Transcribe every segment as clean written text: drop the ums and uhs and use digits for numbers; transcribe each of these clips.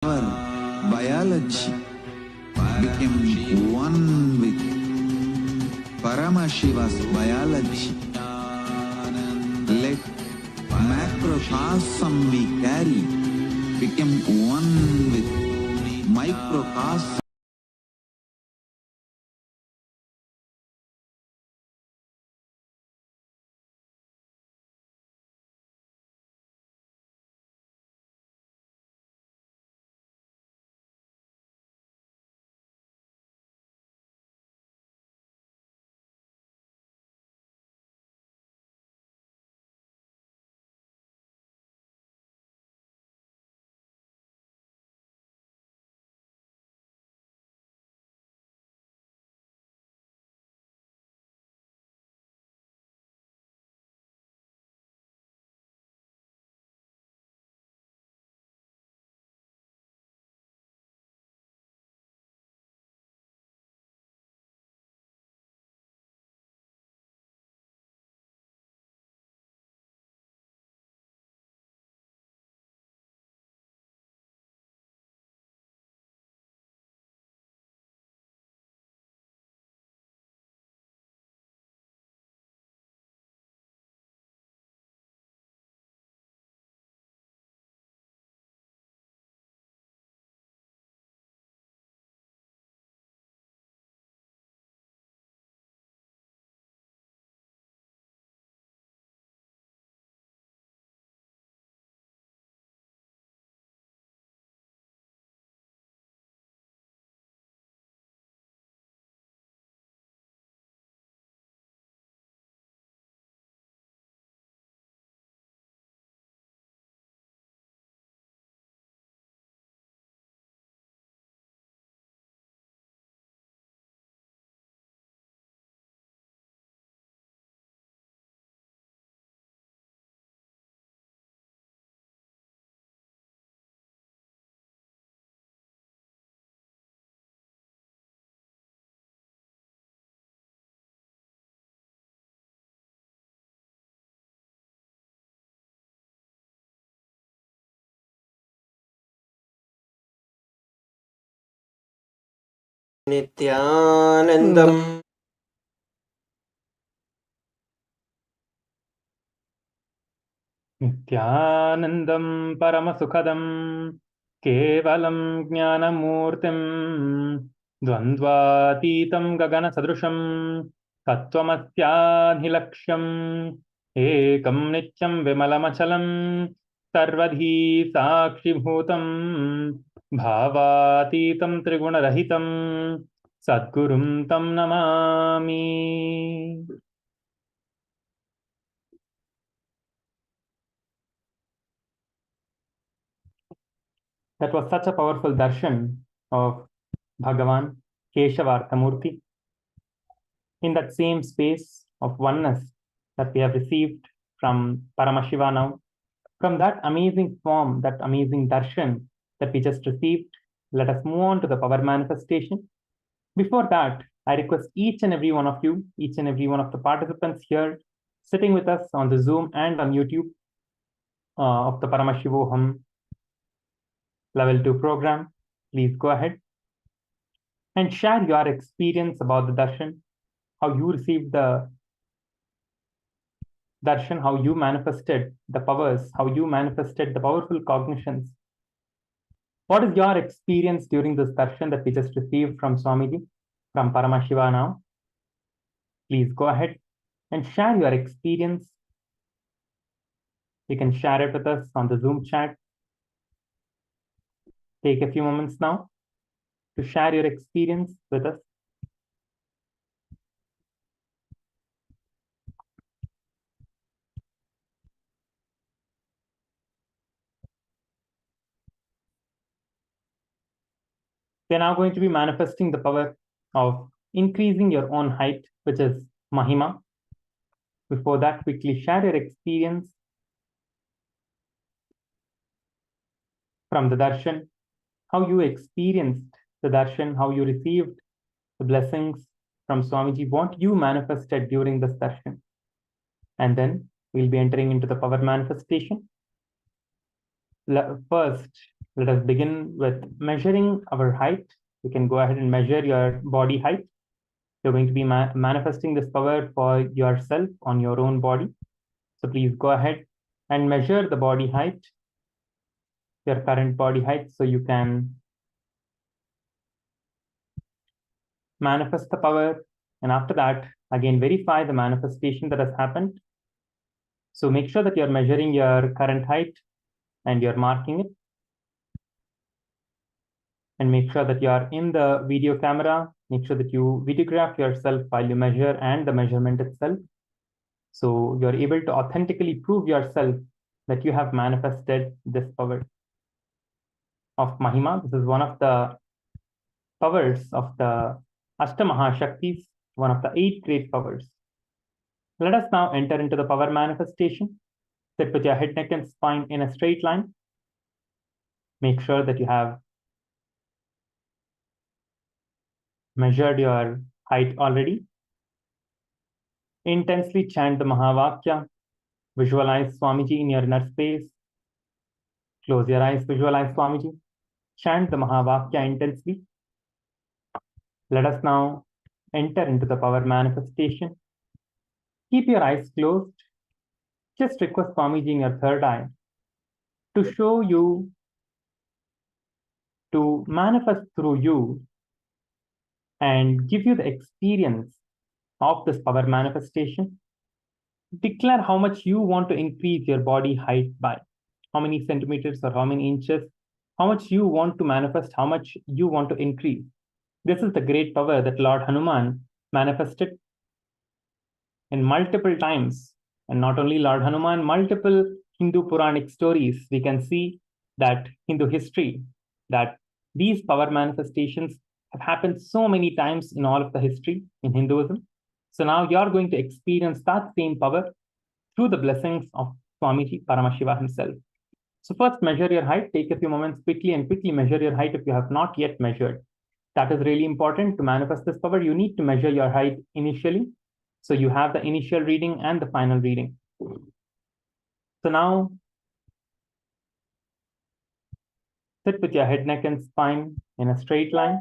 Our biology became one with Paramashiva's biology. Let macrocosm we carry become one with microcosm. Nityanandam नित्यानन्दं परमसुखदं केवलं ज्ञानमूर्तिं द्वन्द्वातीतं गगनसदृशं तत्त्वमस्याधिलक्ष्यम् एकं नित्यं विमलमचलं सर्वधी साक्षिभूतं भावातीतं त्रिगुणरहितं सद्गुरुं तं Namami. That was such a powerful darshan of Bhagavan Keshavarthamurti in that same space of oneness that we have received from Paramashiva now. From that amazing form, that amazing darshan that we just received, let us move on to the power manifestation. Before that, I request each and every one of you, each and every one of the participants here sitting with us on the Zoom and on YouTube of the Paramashivoham Level-2 program, please go ahead and share your experience about the darshan, how you received the darshan, how you manifested the powers, how you manifested the powerful cognitions. What is your experience during this darshan that we just received from Swamiji, from Paramashiva now? Please go ahead and share your experience. You can share it with us on the Zoom chat. Take a few moments now to share your experience with us. We're now going to be manifesting the power of increasing your own height, which is Mahima. Before that, quickly share your experience from the darshan, how you experienced the darshan, how you received the blessings from Swamiji, what you manifested during this darshan. And then we'll be entering into the power manifestation. First, let us begin with measuring our height. You can go ahead and measure your body height. You're going to be manifesting this power for yourself on your own body. So please go ahead and measure the body height, your current body height, so you can manifest the power. And after that, again, verify the manifestation that has happened. So make sure that you're measuring your current height and you're marking it. And make sure that you're in the video camera. Make sure that you videograph yourself while you measure and the measurement itself. So you're able to authentically prove yourself that you have manifested this power of Mahima. This is one of the powers of the Ashtamahashaktis, one of the 8 great powers. Let us now enter into the power manifestation. Sit with your head, neck, and spine in a straight line. Make sure that you have measured your height already. Intensely chant the Mahavakya. Visualize Swamiji in your inner space. Close your eyes, visualize Swamiji. Chant the Mahavakya intensely. Let us now enter into the power manifestation. Keep your eyes closed. Just request Swamiji in your third eye to show you, to manifest through you and give you the experience of this power manifestation. Declare how much you want to increase your body height by, how many centimeters or how many inches, how much you want to manifest, how much you want to increase. This is the great power that Lord Hanuman manifested in multiple times. And not only Lord Hanuman, multiple Hindu Puranic stories, we can see that Hindu history, that these power manifestations have happened so many times in all of the history in Hinduism. So now you're going to experience that same power through the blessings of Swamiji Paramashiva himself. So first measure your height, take a few moments quickly and quickly measure your height if you have not yet measured. That is really important to manifest this power. You need to measure your height initially. So you have the initial reading and the final reading. So now sit with your head, neck, and spine in a straight line.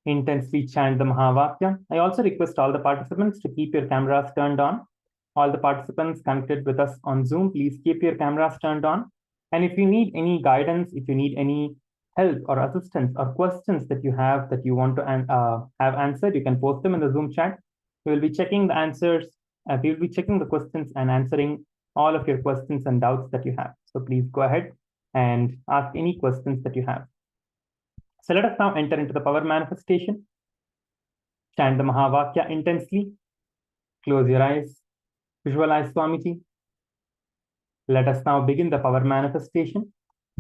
Intensely chant the Mahavakya. I also request all the participants to keep your cameras turned on. All the participants connected with us on Zoom, please keep your cameras turned on. And if you need any guidance, if you need any help or assistance or questions that you have that you want to have answered, you can post them in the Zoom chat. We will be checking the answers. We will be checking the questions and answering all of your questions and doubts that you have. So please go ahead and ask any questions that you have. So let us now enter into the power manifestation. Chant the Mahavakya intensely. Close your eyes. Visualize Swamiji. Let us now begin the power manifestation.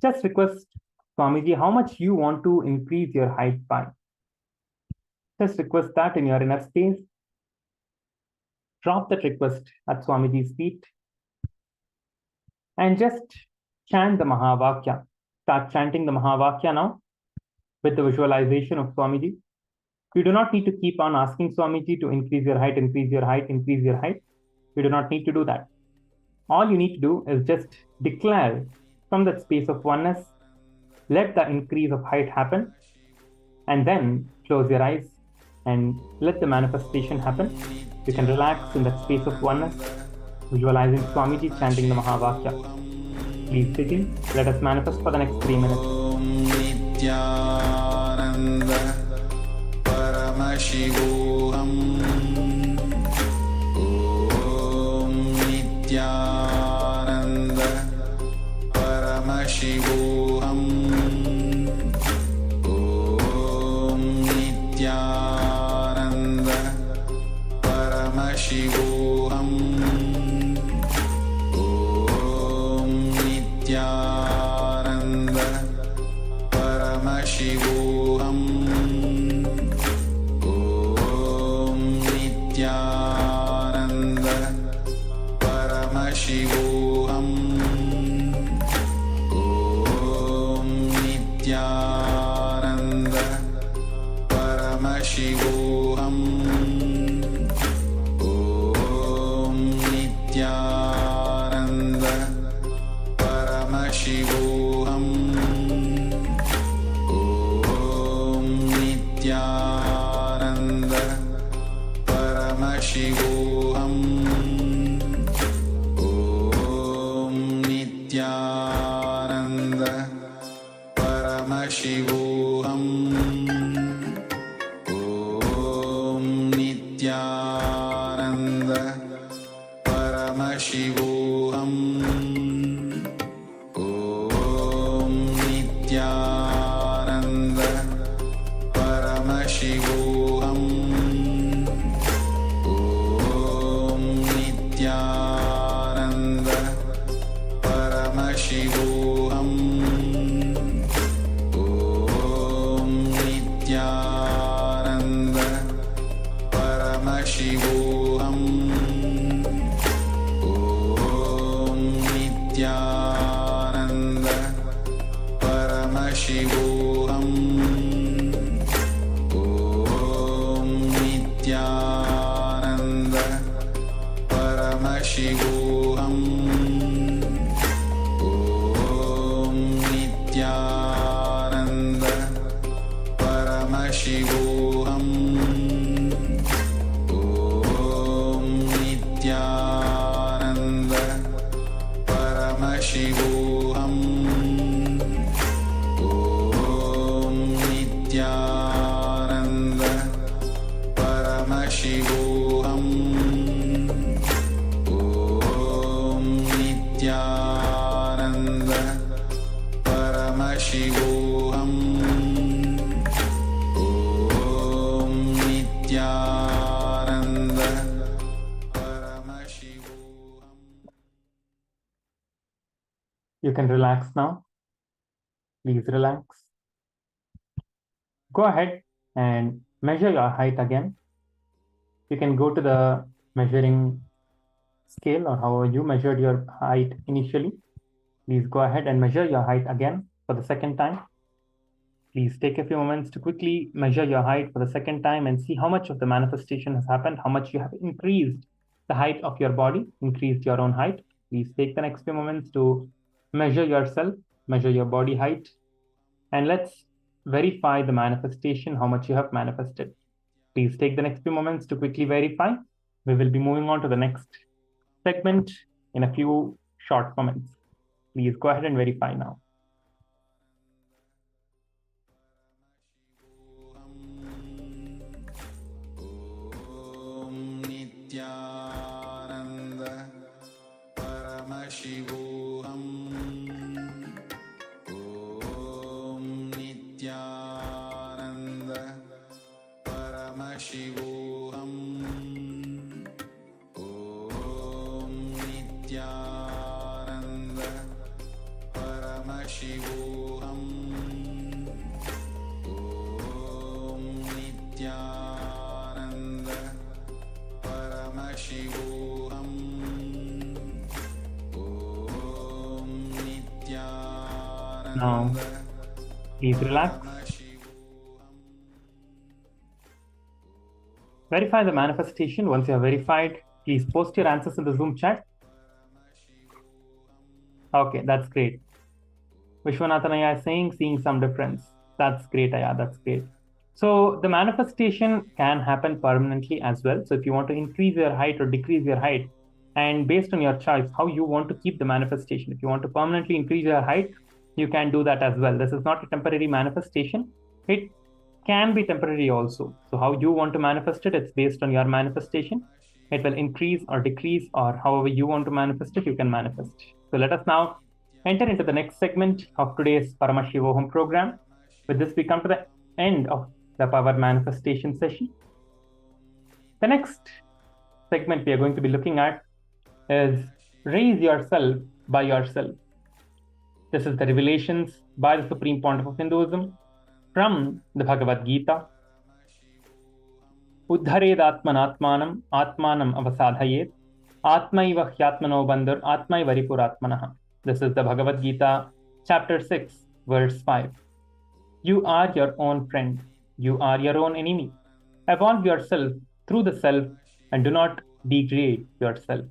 Just request Swamiji how much you want to increase your height by. Just request that in your inner space. Drop that request at Swamiji's feet. And just chant the Mahavakya. Start chanting the Mahavakya now with the visualization of Swamiji. You do not need to keep on asking Swamiji to increase your height, increase your height, increase your height. You do not need to do that. All you need to do is just declare from that space of oneness, let the increase of height happen, and then close your eyes and let the manifestation happen. You can relax in that space of oneness, visualizing Swamiji chanting the Mahavakya. Please begin. Let us manifest for the next 3 minutes. Paramashivoham Paramashivoham Om Nityananda Paramashivoham Om Nityananda Paramashivoham Om Nityananda Paramashivoham Nityananda Paramashivoham Om Nityananda Paramashivoham Om Nityananda Paramashivoham Om Nityananda Paramashivoham Om Nityananda Paramashivoham Om Nityananda Paramashivoham Om Nityananda Paramashivoham Om Nityananda Paramashivoham Om Nityananda Paramashivoham Om Nityananda Paramashivoham Om Nityananda Paramashivoham Om Nityananda Paramashivoham Om Nityananda Paramashivoham Om Nityananda Paramashivoham Om Nityananda Paramashivoham. You can relax now. Please relax. Go ahead and measure your height again. You can go to the measuring scale or however you measured your height initially. Please go ahead and measure your height again for the second time. Please take a few moments to quickly measure your height for the second time and see how much of the manifestation has happened, how much you have increased the height of your body, increased your own height. Please take the next few moments to measure yourself, measure your body height, and let's verify the manifestation, how much you have manifested. Please take the next few moments to quickly verify. We will be moving on to the next segment in a few short moments. Please go ahead and verify now. Om Nityananda Paramashivoham Om Nityananda Paramashivoham Om Nityananda Paramashivoham Om Nityananda Paramashivoham Om Nityananda Now, please relax. Verify the manifestation. Once you have verified, please post your answers in the Zoom chat. Okay, that's great. Vishwanathan Aya is saying, seeing some difference. That's great, Aya, that's great. So the manifestation can happen permanently as well. So if you want to increase your height or decrease your height, and based on your choice, how you want to keep the manifestation. If you want to permanently increase your height, you can do that as well. This is not a temporary manifestation. It can be temporary also. So how you want to manifest it, it's based on your manifestation. It will increase or decrease, or however you want to manifest it, you can manifest. So let us now enter into the next segment of today's Paramashivoham program. With this, we come to the end of the power manifestation session. The next segment we are going to be looking at is raise yourself by yourself. This is the revelations by the Supreme Pontiff of Hinduism from the Bhagavad Gita. Uddhared atmanatmanam atmanam avasadhayet atmaiva hyatmano bandhur atmaiva ripuratmanaha. This is the Bhagavad Gita, chapter 6, verse 5. You are your own friend. You are your own enemy. Evolve yourself through the self and do not degrade yourself.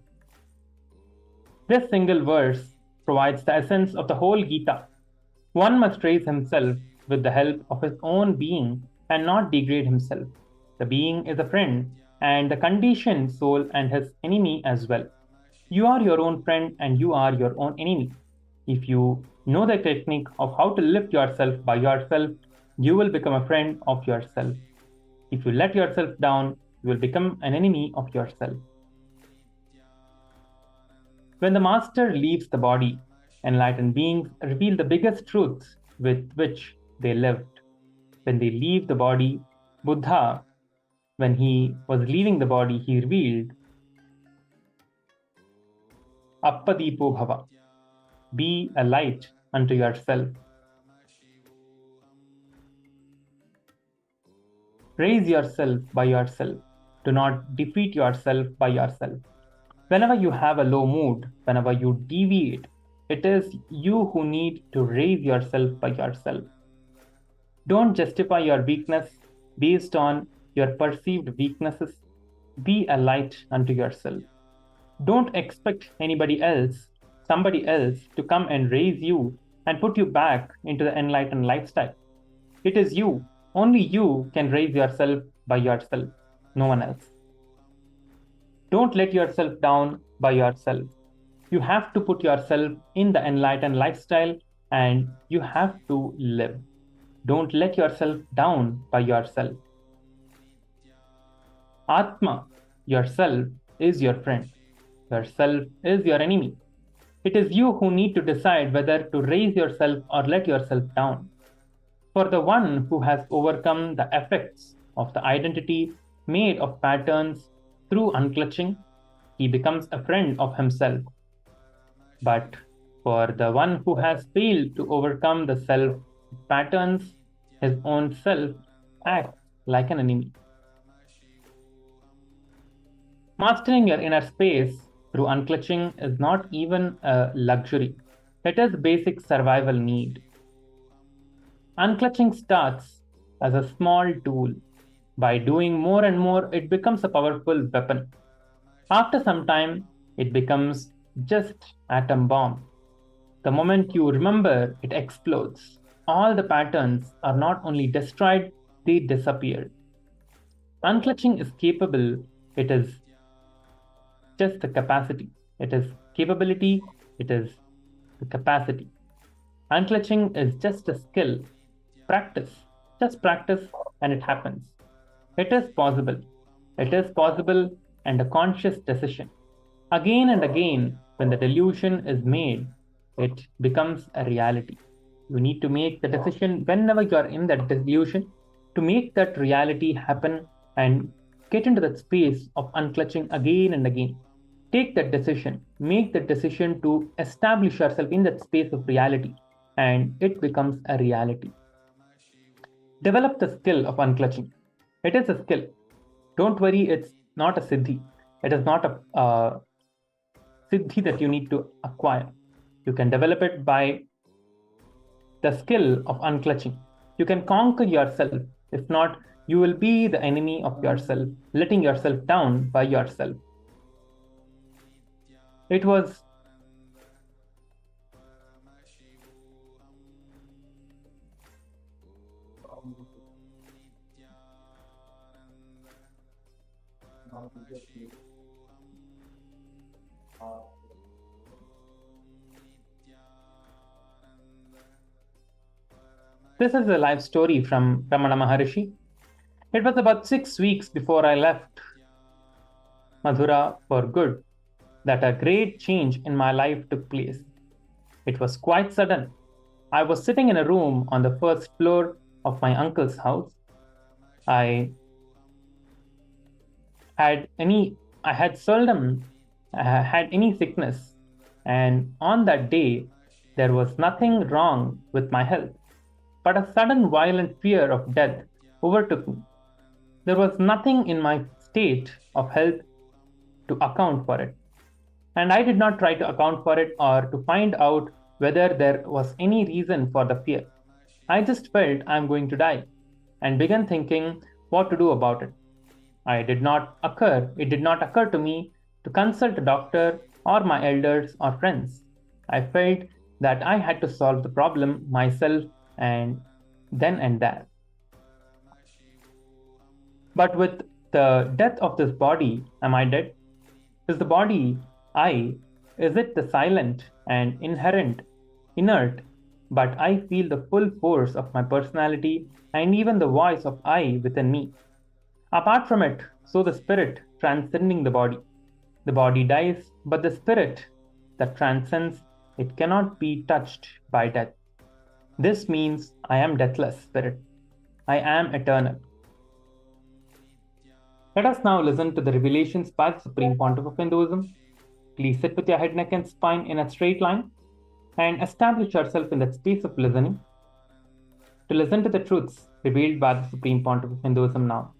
This single verse provides the essence of the whole Gita. One must raise himself with the help of his own being and not degrade himself. The being is a friend, and the conditioned soul and his enemy as well. You are your own friend and you are your own enemy. If you know the technique of how to lift yourself by yourself, you will become a friend of yourself. If you let yourself down, you will become an enemy of yourself. When the master leaves the body, enlightened beings reveal the biggest truths with which they lived. When they leave the body, Buddha, when he was leaving the body, he revealed Appadipo Bhava. Be a light unto yourself. Raise yourself by yourself. Do not defeat yourself by yourself. Whenever you have a low mood, whenever you deviate, it is you who need to raise yourself by yourself. Don't justify your weakness based on your perceived weaknesses. Be a light unto yourself. Don't expect somebody else, to come and raise you and put you back into the enlightened lifestyle. It is you, only you can raise yourself by yourself, no one else. Don't let yourself down by yourself. You have to put yourself in the enlightened lifestyle and you have to live. Don't let yourself down by yourself. Atma, yourself, is your friend. Yourself is your enemy. It is you who need to decide whether to raise yourself or let yourself down. For the one who has overcome the effects of the identity made of patterns through unclutching, he becomes a friend of himself. But for the one who has failed to overcome the self patterns, his own self acts like an enemy. Mastering your inner space through unclutching is not even a luxury. It is basic survival need. Unclutching starts as a small tool. By doing more and more, it becomes a powerful weapon. After some time, it becomes just atom bomb. The moment you remember, it explodes. All the patterns are not only destroyed, they disappear. Unclutching is capable. It is just the capacity. It is capability. It is the capacity. Unclutching is just a skill. Practice. Just practice and it happens. It is possible. It is possible and a conscious decision. Again and again, when the delusion is made, it becomes a reality. You need to make the decision whenever you are in that delusion to make that reality happen and get into that space of unclutching again and again. Take that decision, make that decision to establish yourself in that space of reality, and it becomes a reality. Develop the skill of unclutching. It is a skill. Don't worry, it's not a siddhi. It is not a siddhi that you need to acquire. You can develop it by the skill of unclutching. You can conquer yourself. If not, you will be the enemy of yourself, letting yourself down by yourself. It was This is a life story from Ramana Maharishi. It was about 6 weeks before I left Madhura for good that a great change in my life took place. It was quite sudden. I was sitting in a room on the first floor of my uncle's house. I had seldom had any sickness, and on that day, there was nothing wrong with my health. But a sudden violent fear of death overtook me. There was nothing in my state of health to account for it. And I did not try to account for it or to find out whether there was any reason for the fear. I just felt I'm going to die and began thinking what to do about it. It did not occur to me to consult a doctor or my elders or friends. I felt that I had to solve the problem myself and then and there. But with the death of this body, am I dead? Is the body I? Is it the silent and inert, but I feel the full force of my personality and even the voice of I within me? Apart from it, so the spirit transcending the body. The body dies, but the spirit that transcends it cannot be touched by death. This means I am deathless spirit. I am eternal. Let us now listen to the revelations by the Supreme Pontiff of Hinduism. Please sit with your head, neck, and spine in a straight line and establish yourself in that space of listening to listen to the truths revealed by the Supreme Pontiff of Hinduism now.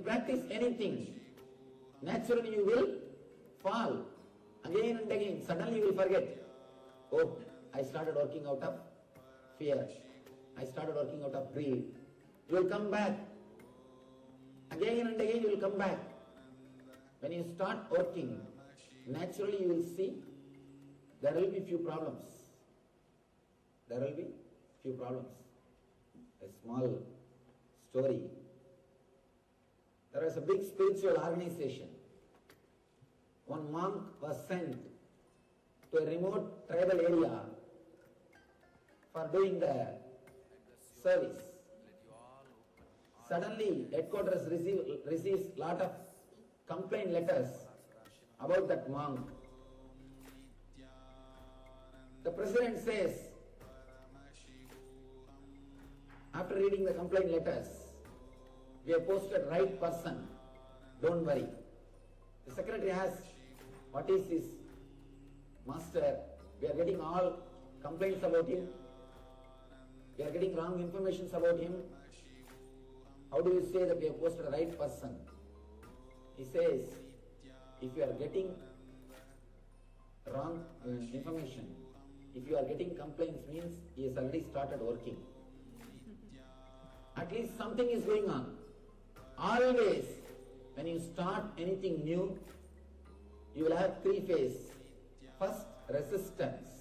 Practice anything, naturally you will fall again and again. Suddenly you will forget. Oh, I started working out of fear. I started working out of greed. You will come back. Again and again you will come back. When you start working, naturally you will see there will be few problems. There will be few problems. A small story. There was a big spiritual organization. One monk was sent to a remote tribal area for doing the service. Suddenly, headquarters receives lot of complaint letters about that monk. The president says, after reading the complaint letters, we have posted right person, don't worry. The secretary asks, what is this master? We are getting all complaints about him. We are getting wrong information about him. How do you say that we have posted the right person? He says, if you are getting wrong information, if you are getting complaints, means he has already started working. At least something is going on. Always, when you start anything new, you will have three phases. First, resistance.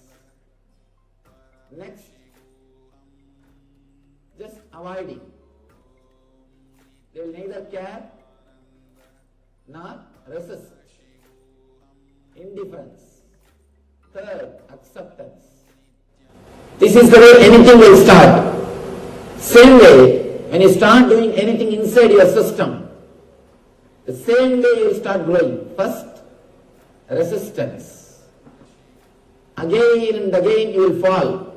Next, just avoiding. They will neither care nor resist. Indifference. Third, acceptance. This is the way anything will start. Same way, when you start doing anything inside your system, the same way you will start growing. First, resistance. Again and again you will fall.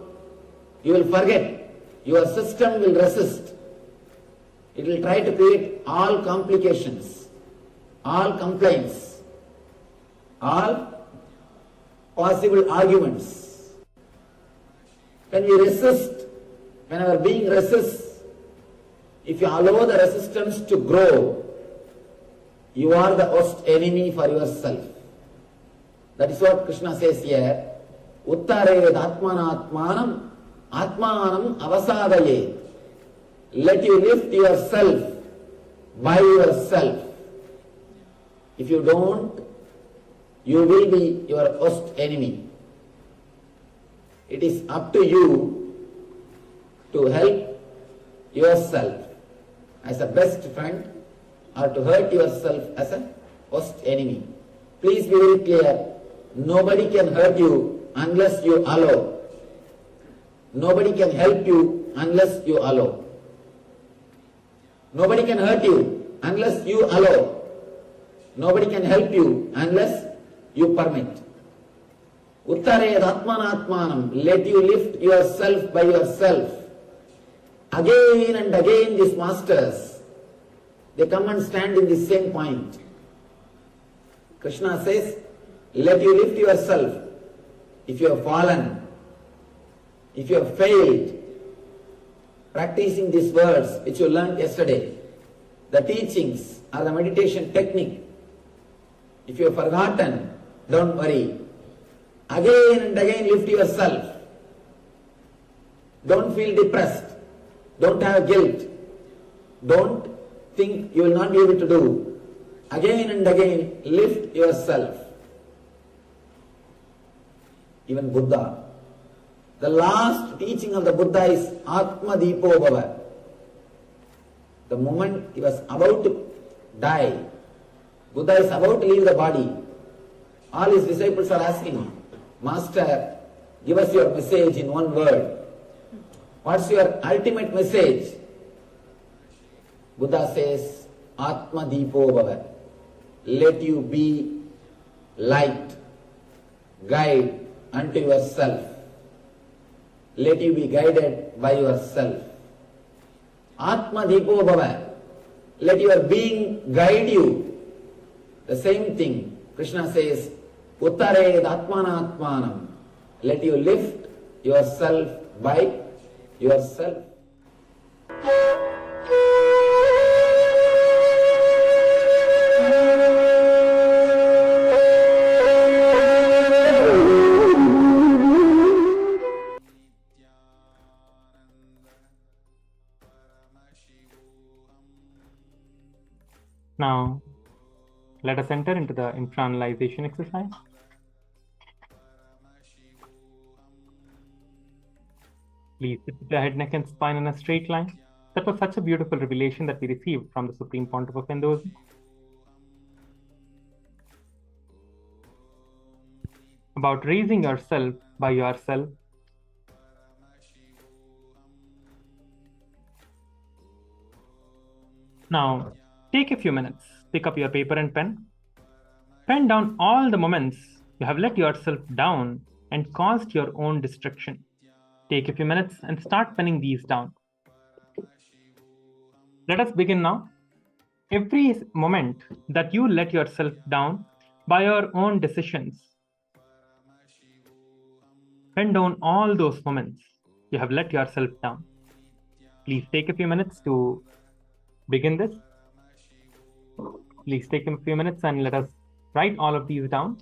You will forget. Your system will resist. It will try to create all complications, all complaints, all possible arguments. When we resist, when our being resists, if you allow the resistance to grow, you are the worst enemy for yourself. That is what Krishna says here. Uttared atmanatmanam atmanam avasadaye. Let you lift yourself by yourself. If you don't, you will be your worst enemy. It is up to you to help yourself as a best friend or to hurt yourself as a worst enemy. Please be very clear. Nobody can hurt you unless you allow. Nobody can help you unless you allow. Nobody can hurt you unless you allow. Nobody can help you unless you permit. Uttarayad atmanatmanam, let you lift yourself by yourself. Again and again these masters, they come and stand in the same point. Krishna says, let you lift yourself. If you have fallen, if you have failed, practicing these words which you learned yesterday, the teachings or the meditation technique, if you have forgotten, don't worry. Again and again lift yourself. Don't feel depressed. Don't have guilt. Don't think you will not be able to do. Again and again lift yourself. Even Buddha. The last teaching of the Buddha is Atma Deepo Bhava. The moment he was about to die, Buddha is about to leave the body. All his disciples are asking, Master, give us your message in one word. What's your ultimate message? Buddha says, Atma Deepo Bhava. Let you be light, guide unto yourself. Let you be guided by yourself. Atma Deepo Bhava. Let your being guide you. The same thing, Krishna says, Uttared Atmanatmanam. Let you lift yourself by yourself. Now, let us enter into the internalization exercise. Please sit with the head, neck, and spine in a straight line. That was such a beautiful revelation that we received from the Supreme Pontiff of Hinduism. About raising yourself by yourself. Now, take a few minutes, pick up your paper and pen. Pen down all the moments you have let yourself down and caused your own destruction. Take a few minutes and start penning these down. Let us begin now. Every moment that you let yourself down by your own decisions, pen down all those moments you have let yourself down. Please take a few minutes to begin this. Please take a few minutes and let us write all of these down.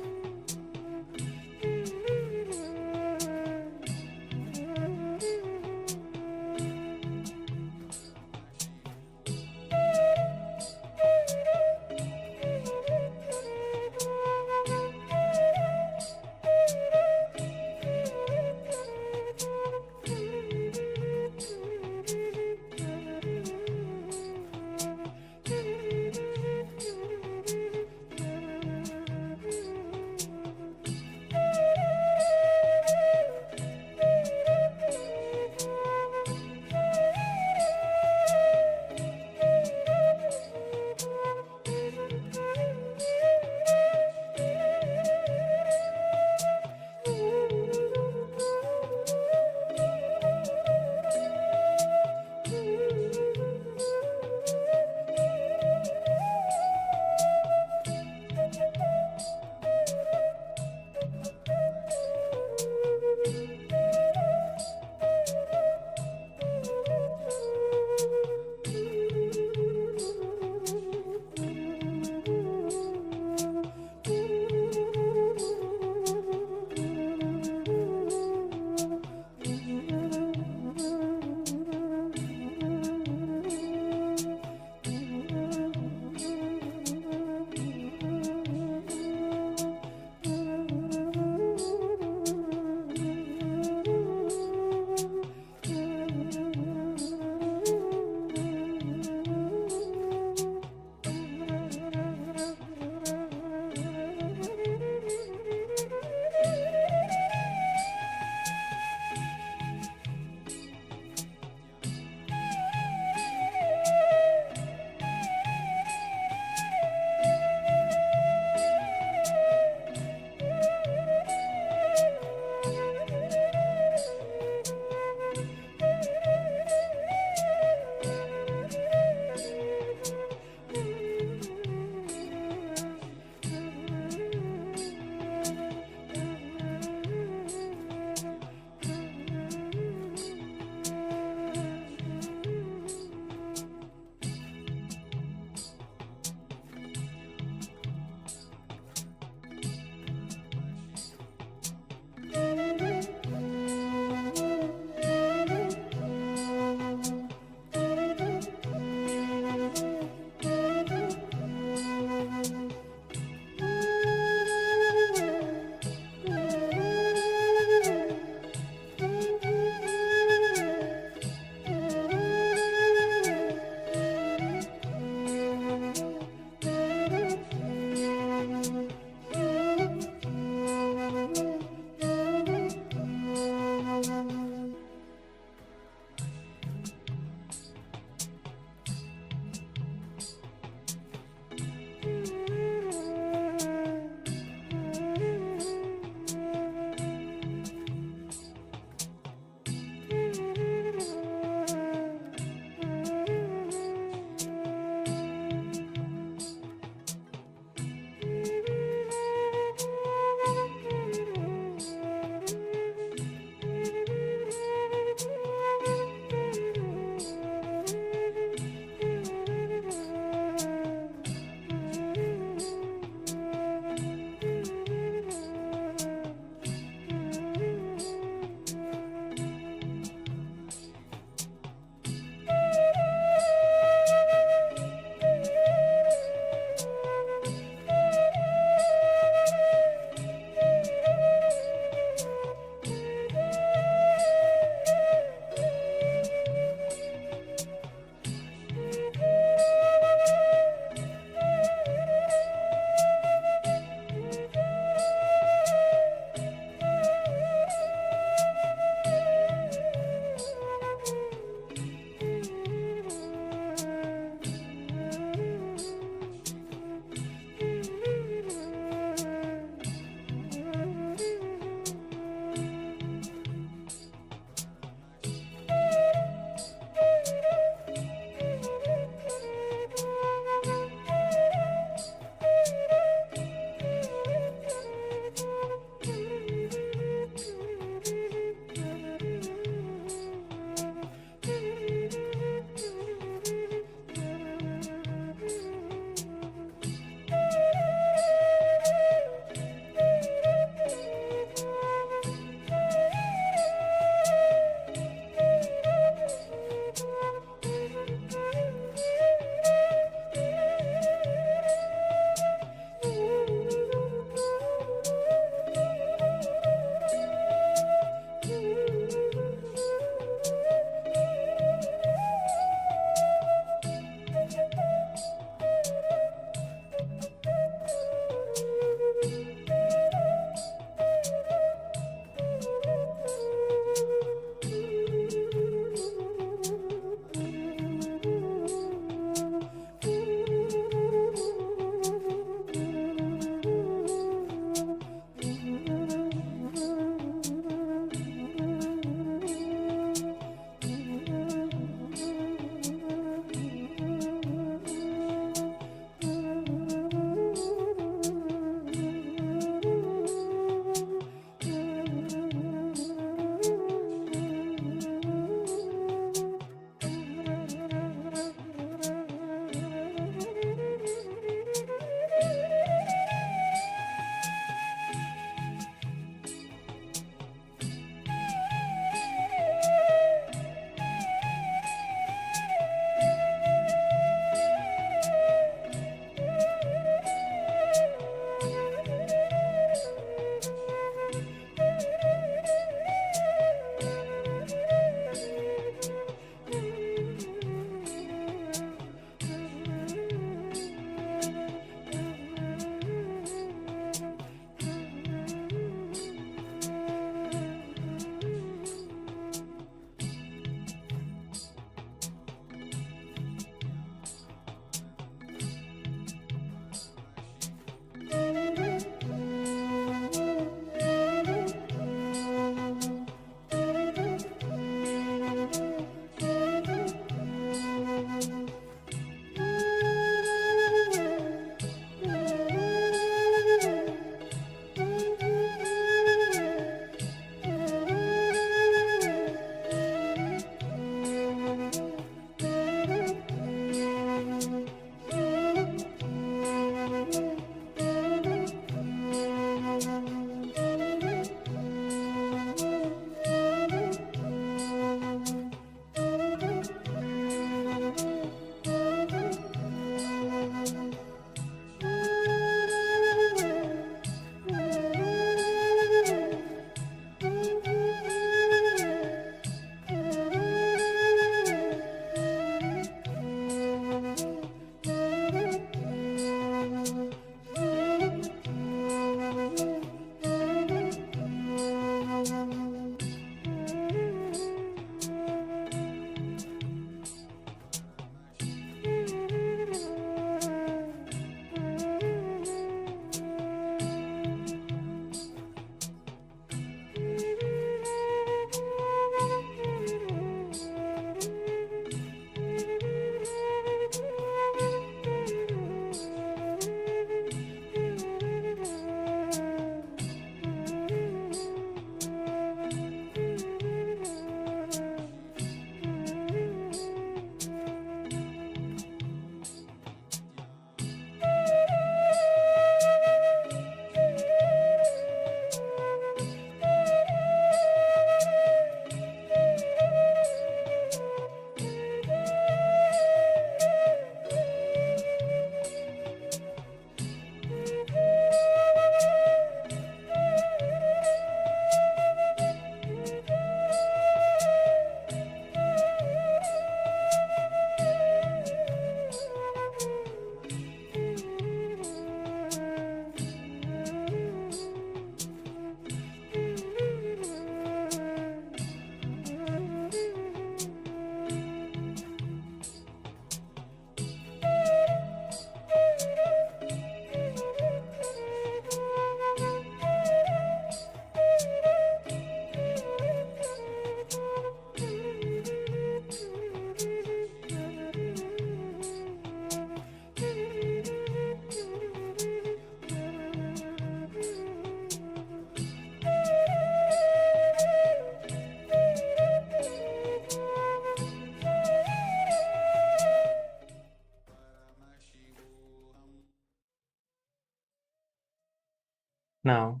Now,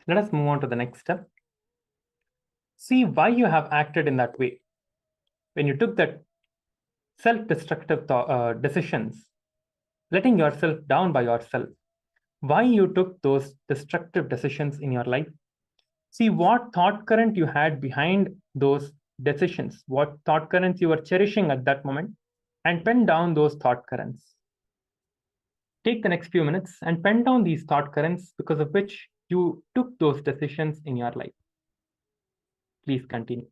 let us move on to the next step. See why you have acted in that way. When you took that self-destructive decisions, letting yourself down by yourself, why you took those destructive decisions in your life. See what thought current you had behind those decisions, what thought currents you were cherishing at that moment, and pen down those thought currents. Take the next few minutes and pen down these thought currents because of which you took those decisions in your life. Please continue.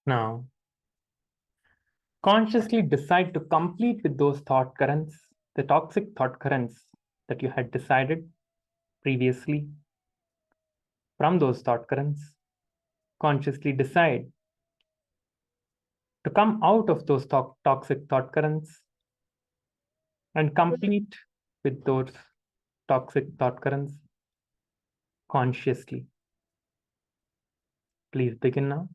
Now, consciously decide to complete with those thought currents, the toxic thought currents that you had decided previously. From those thought currents, consciously decide to come out of those toxic thought currents and complete with those toxic thought currents consciously. Please begin now.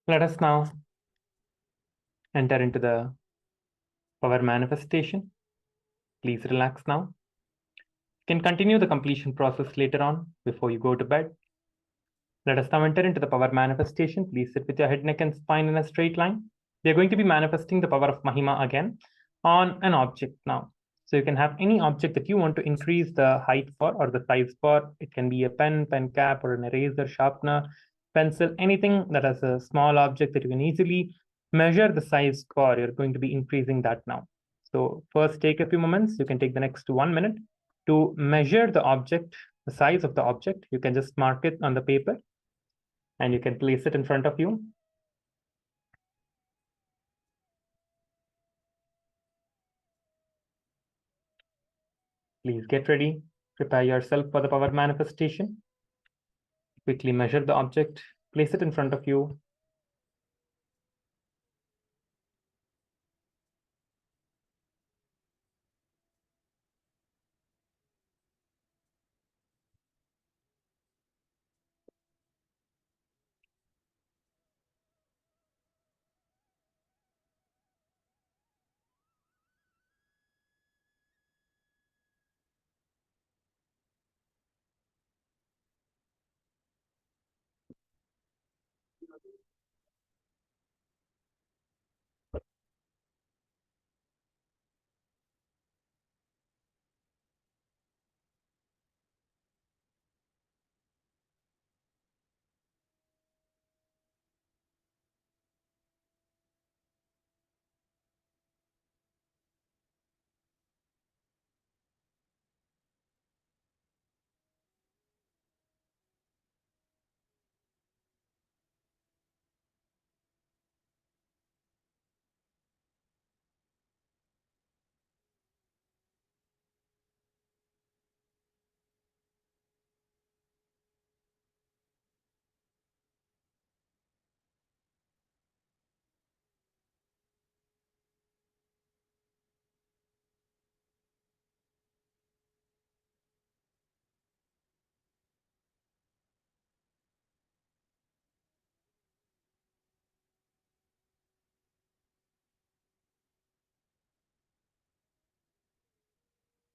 Let us now enter into the power manifestation. Please relax now. You can continue the completion process later on before you go to bed. Let us now enter into the power manifestation. Please sit with your head, neck, and spine in a straight line. We are going to be manifesting the power of Mahima again on an object now. So you can have any object that you want to increase the height for or the size for. It can be a pen, pen cap, or an eraser, sharpener, pencil, anything that has a small object that you can easily measure the size for. You're going to be increasing that now. So first take a few moments. You can take the next 1 minute to measure the object, the size of the object. You can just mark it on the paper and you can place it in front of you. Please get ready, prepare yourself for the power manifestation. Quickly measure the object, place it in front of you.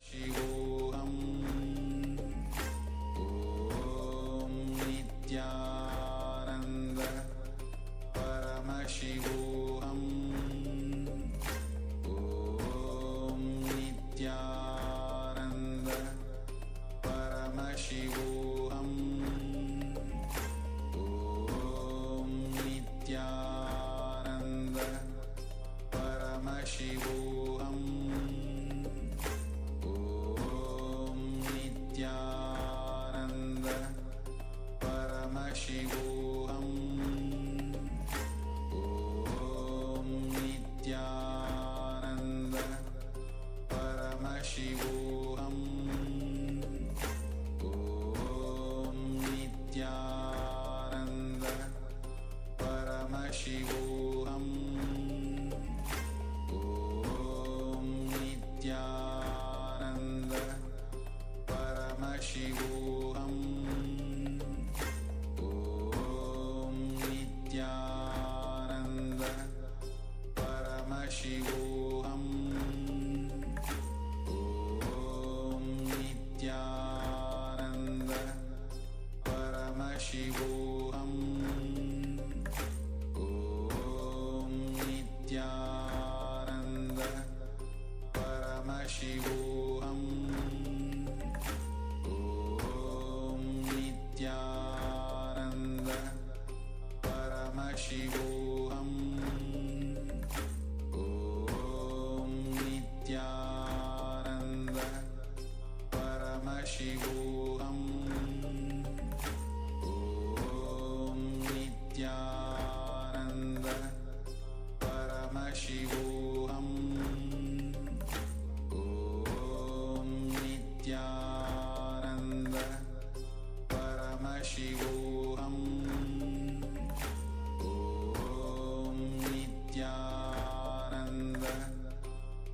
शिवोऽहम् ॐ नित्यानन्द परमशिवोऽहम् ॐ नित्यानन्द परमशिवोऽहम् ॐ नित्यानन्द परमशिवोऽहम् नित्यानन्द परमशिवोऽहम् ॐ नित्यानन्द परमशिवोऽहम् ॐ नित्यानन्द परमशिवोऽहम् ॐ नित्यानन्द परमशिवोऽहम् ॐ नित्यानन्द परमशिवोऽहम् ॐ नित्यानन्द परमशिवोऽहम् ॐ नित्यानन्द परमशिवोऽहम् नित्यानन्द परमशिवोऽहम् ॐ नित्यानन्द परमशिवोऽहम् ॐ नित्यानन्द परमशिवोऽहम् ॐ नित्यानन्द परमशिवोऽहम् ॐ नित्यानन्द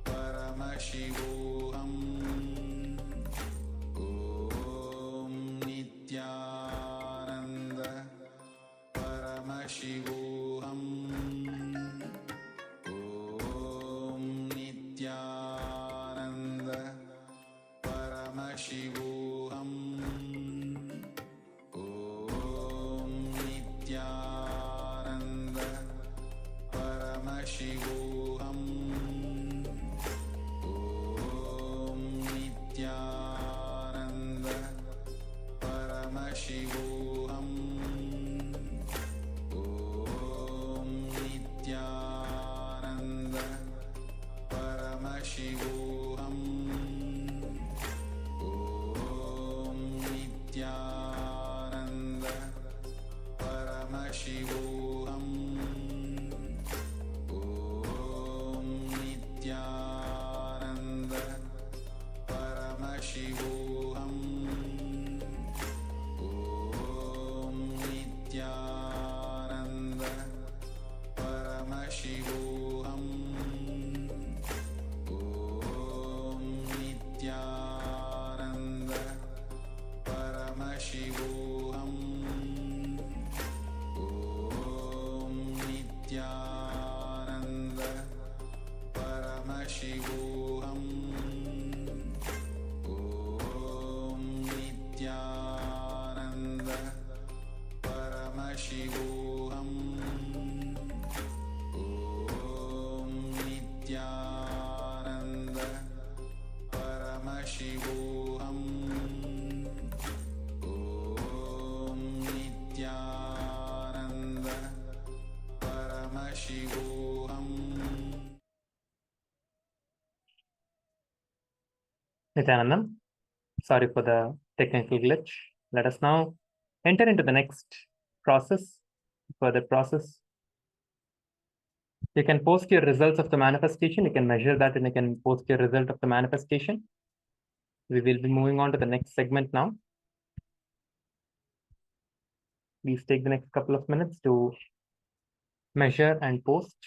परमशिवोऽहम् ॐ नित्यानन्द परमशिवोऽहम् Paramashivoham. Om Nityananda Paramashivoham. Om Nityananda Paramashivoham. Om Nityananda Paramashivoham. Nityanandam, sorry for the technical glitch. Let us now enter into the next process, further process. You can post your results of the manifestation. You can measure that and you can post your result of the manifestation. We will be moving on to the next segment now. Please take the next couple of minutes to measure and post.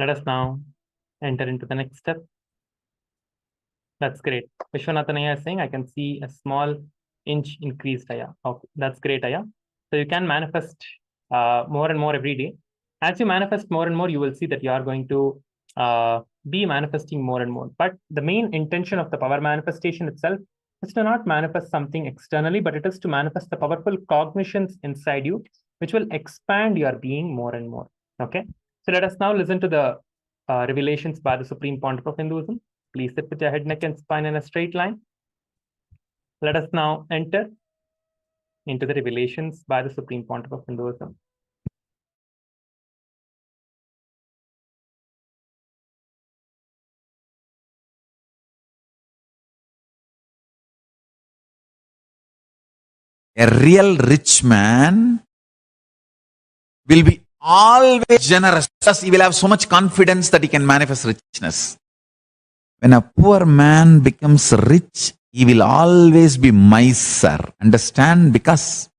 Let us now enter into the next step. That's great. Vishwanathan Aya is saying, I can see a small inch increased, Aya. Okay, that's great, Aya. So you can manifest more and more every day. As you manifest more and more, you will see that you are going to be manifesting more and more. But the main intention of the power manifestation itself is to not manifest something externally, but it is to manifest the powerful cognitions inside you, which will expand your being more and more. Okay. So let us now listen to the revelations by the Supreme Pontiff of Hinduism. Please sit with your head, neck, and spine in a straight line. Let us now enter into the revelations by the Supreme Pontiff of Hinduism. A real rich man will be always generous. Plus, he will have so much confidence that he can manifest richness. When a poor man becomes rich, he will always be miser. Understand? Because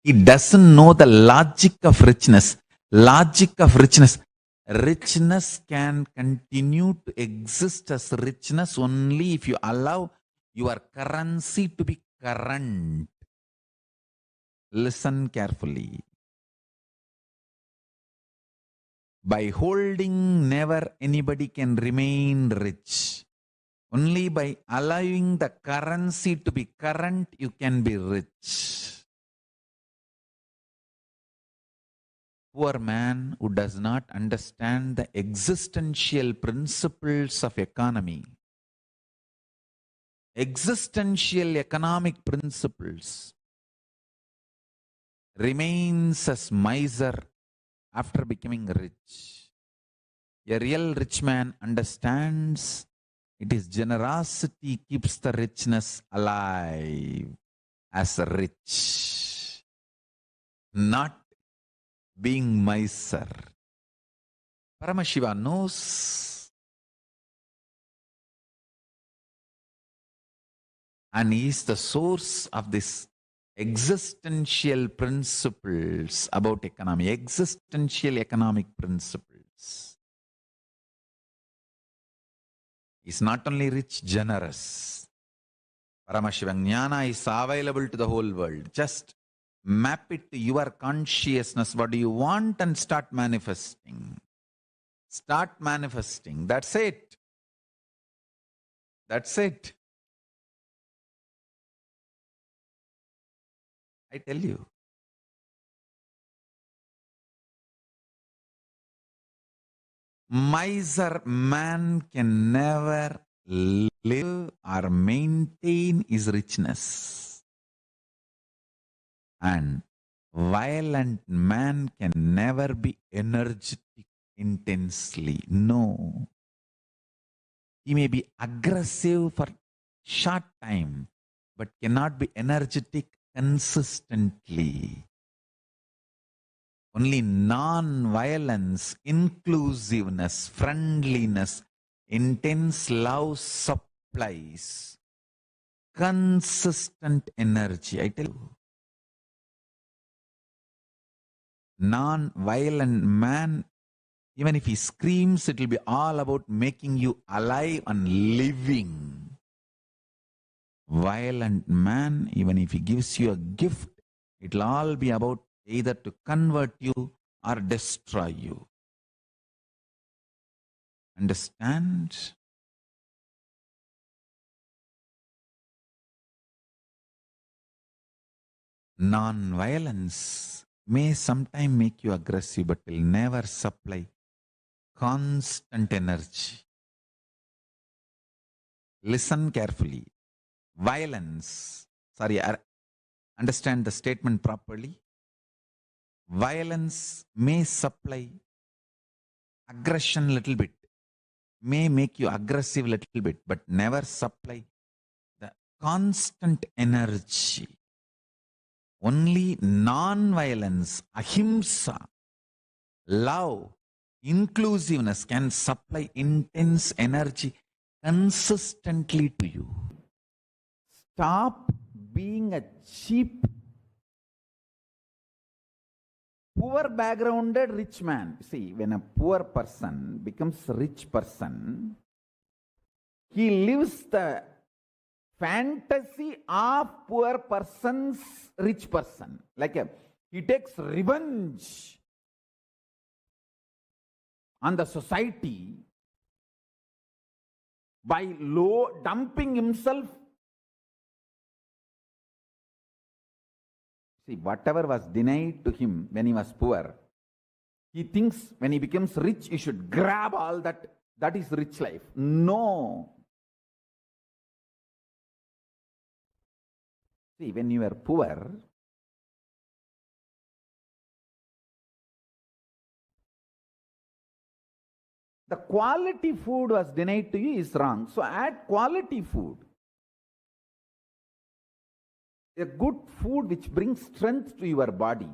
he doesn't know the logic of richness. Logic of richness. Richness can continue to exist as richness only if you allow your currency to be current. Listen carefully. By holding, never anybody can remain rich. Only by allowing the currency to be current, you can be rich. Poor man who does not understand the existential principles of economy, existential economic principles, remains as miser after becoming rich. A real rich man understands it is generosity keeps the richness alive as rich, not being miser. Paramashiva knows, and he is the source of this existential principles about economy, existential economic principles. He's not only rich, generous. Paramashiva Jnana is available to the whole world. Just map it to your consciousness. What do you want? And start manifesting. Start manifesting. That's it. That's it. I tell you. Miser man can never live or maintain his richness. And violent man can never be energetic intensely. No. He may be aggressive for short time, but cannot be energetic consistently. Only non-violence, inclusiveness, friendliness, intense love supplies consistent energy. I tell you, non-violent man, even if he screams, it will be all about making you alive and living. Violent man, even if he gives you a gift, it will all be about either to convert you or destroy you. Understand? Non-violence may sometimes make you aggressive, but will never supply constant energy. Listen carefully. Violence, understand the statement properly. Violence may supply aggression little bit, may make you aggressive little bit, but never supply the constant energy. Only non-violence, ahimsa, love, inclusiveness can supply intense energy consistently to you. Stop being a cheap, poor backgrounded rich man. See, when a poor person becomes a rich person, he lives the fantasy of poor person's rich person. He takes revenge on the society by dumping himself. See, whatever was denied to him when he was poor, he thinks when he becomes rich, he should grab all that. That is rich life. No. See, when you are poor, the quality food was denied to you is wrong. So add quality food. A good food which brings strength to your body.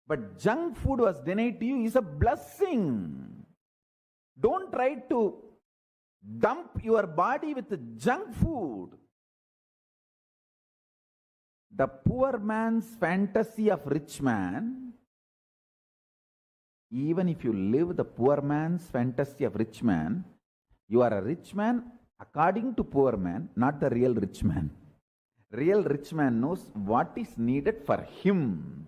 But junk food was denied to you is a blessing. Don't try to dump your body with junk food. The poor man's fantasy of rich man, even if you live the poor man's fantasy of rich man, you are a rich man according to poor man, not the real rich man. Real rich man knows what is needed for him.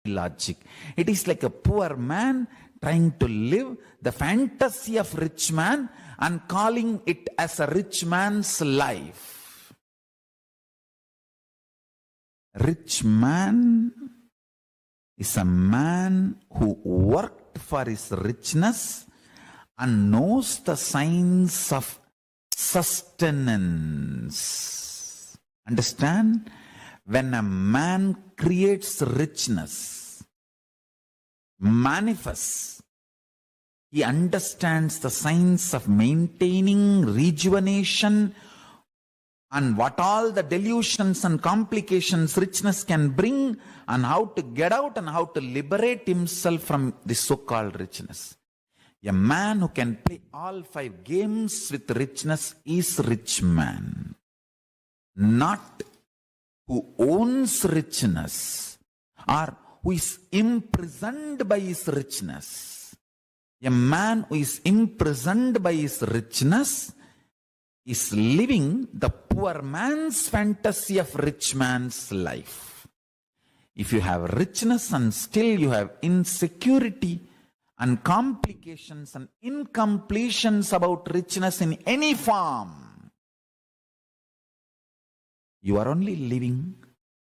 Logic. It is like a poor man trying to live the fantasy of rich man and calling it as a rich man's life. Rich man is a man who worked for his richness and knows the signs of sustenance. Understand? When a man creates richness, manifests, he understands the signs of maintaining rejuvenation and what all the delusions and complications richness can bring, and how to get out and how to liberate himself from this so-called richness. A man who can play all 5 games with richness is rich man. Not who owns richness or who is imprisoned by his richness. A man who is imprisoned by his richness is living the poor man's fantasy of rich man's life. If you have richness and still you have insecurity and complications and incompletions about richness in any form, you are only living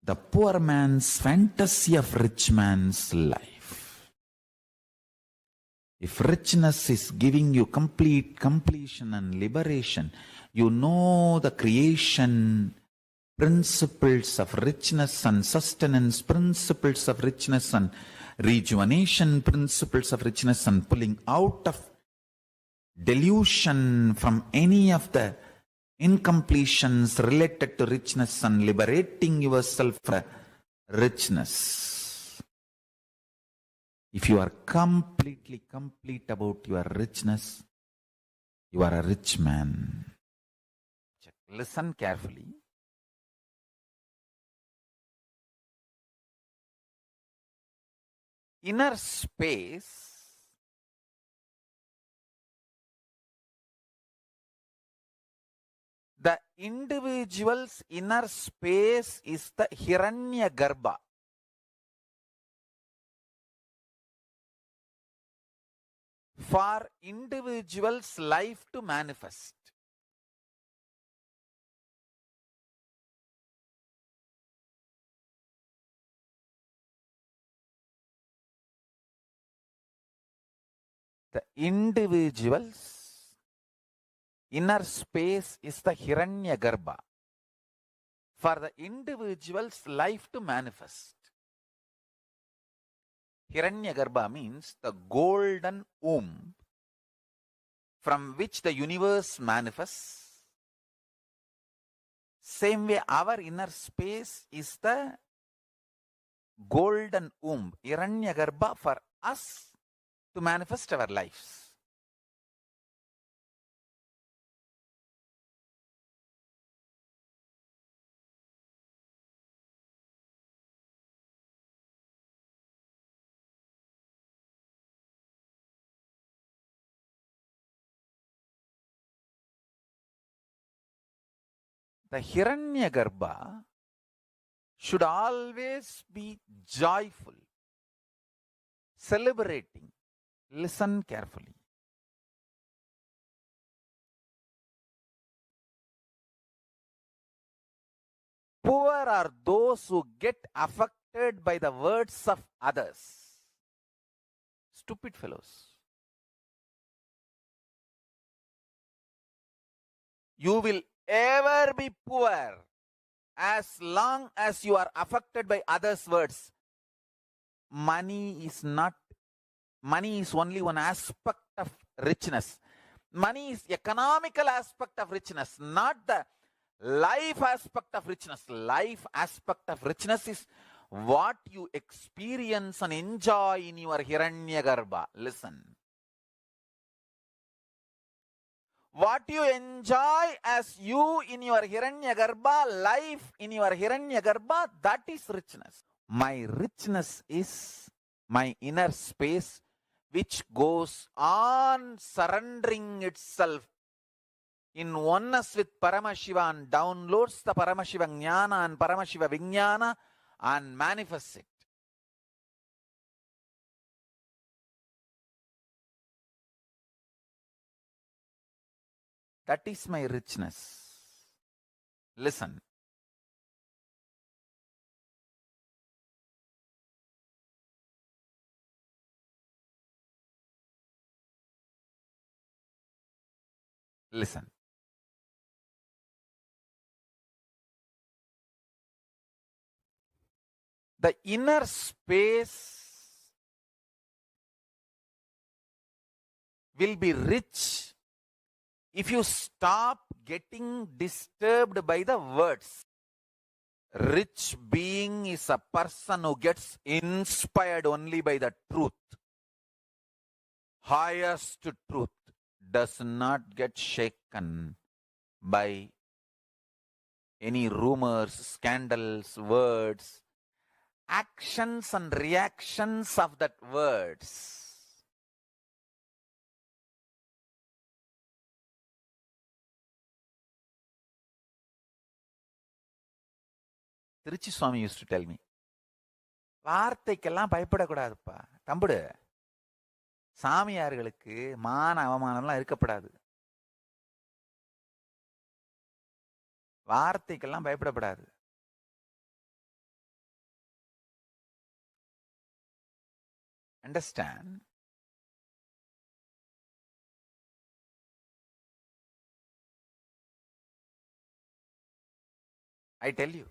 the poor man's fantasy of rich man's life. If richness is giving you complete completion and liberation, you know the creation principles of richness and sustenance, principles of richness and rejuvenation, principles of richness and pulling out of delusion from any of the incompletions related to richness and liberating yourself from richness. If you are completely complete about your richness, you are a rich man. Listen carefully. Inner space the individual's inner space is the Hiranyagarbha. For individual's life to manifest. The individual's inner space is the Hiranyagarbha. For the individual's life to manifest. Hiranyagarbha means the golden womb from which the universe manifests. Same way our inner space is the golden womb, Hiranyagarbha, for us to manifest our lives. The Hiranyagarbha should always be joyful, celebrating. Listen carefully. Poor are those who get affected by the words of others. Stupid fellows. You will ever be poor as long as you are affected by others' words. Money is only one aspect of richness. Money is economical aspect of richness, not the life aspect of richness. Life aspect of richness is what you experience and enjoy in your Hiranyagarbha. Listen. What you enjoy as you in your Hiranyagarbha, life in your Hiranyagarbha, that is richness. My richness is my inner space which goes on surrendering itself in oneness with Paramashiva and downloads the Paramashiva Jnana and Paramashiva Vijnana and manifests it. That is my richness. Listen. Listen. The inner space will be rich if you stop getting disturbed by the words. Rich being is a person who gets inspired only by the truth. Highest truth does not get shaken by any rumors, scandals, words, actions and reactions of that words. Tirichi Swami used to tell me, வார்த்தைக்கெல்லாம் பயப்படக்கூடாதுப்பா தம்புடு. சாமியார்களுக்கு மான அவமானம்லாம் இருக்கப்படாது. வார்த்தைக்கெல்லாம் பயப்படப்படாது. understand I tell you,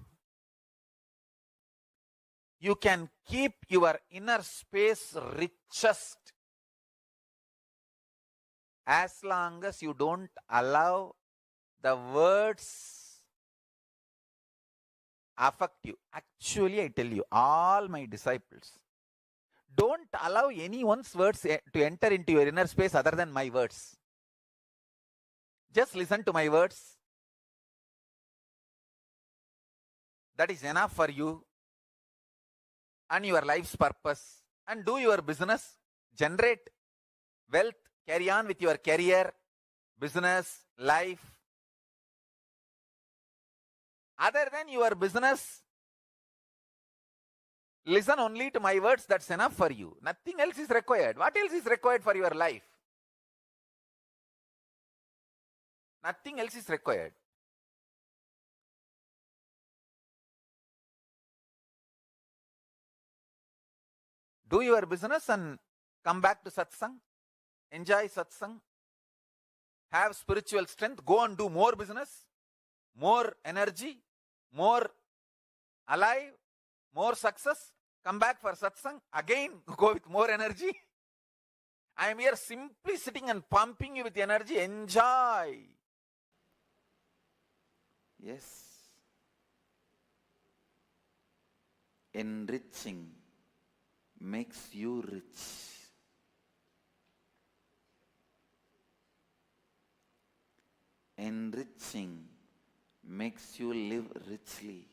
you can keep your inner space richest as long as you don't allow the words affect you. Actually, I tell you, all my disciples, don't allow anyone's words to enter into your inner space other than my words. Just listen to my words. That is enough for you and your life's purpose. And do your business, generate wealth, carry on with your career, business, life. Other than your business, listen only to my words, that's enough for you. Nothing else is required. What else is required for your life? Nothing else is required. Do your business and come back to satsang. Enjoy satsang. Have spiritual strength. Go and do more business, more energy, more alive, more success. Come back for satsang. Again, go with more energy. I am here simply sitting and pumping you with energy. Enjoy. Yes. Enriching makes you rich. Enriching makes you live richly.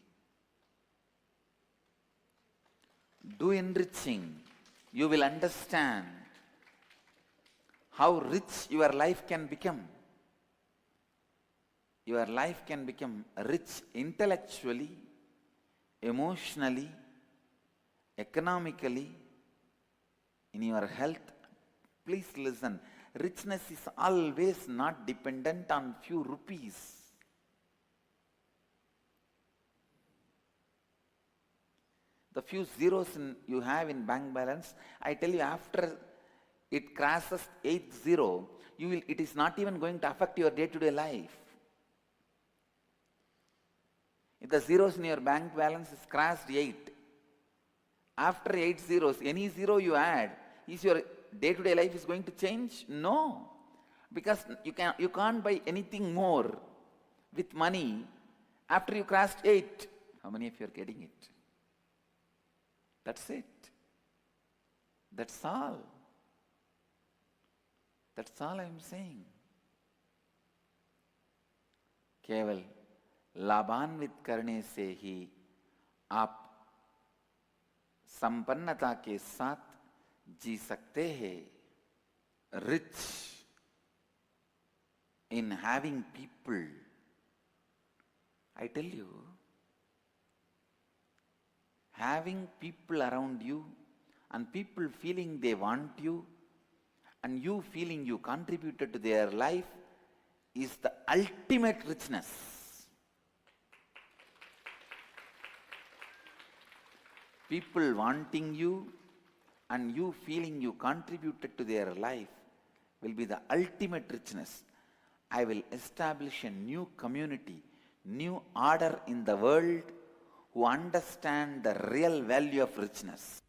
Do enriching. You will understand how rich your life can become. Your life can become rich intellectually, emotionally, economically, in your health. Please listen. Richness is always not dependent on few rupees. The few zeros you have in bank balance, I tell you, after it crosses 80, it is not even going to affect your day-to-day life. If the zeros in your bank balance is crossed 8, after 8 zeros, any zero you add, is your day-to-day life is going to change? No. Because you can't buy anything more with money after you crossed 8. How many of you are getting it? That's it. That's all. That's all I am saying. केवल लाभान्वित करने से ही आप संपन्नता के साथ जी सकते हैं. Rich in having people. I tell you, having people around you and people feeling they want you and you feeling you contributed to their life is the ultimate richness. People wanting you and you feeling you contributed to their life will be the ultimate richness. I will establish a new community, new order in the world who understand the real value of richness.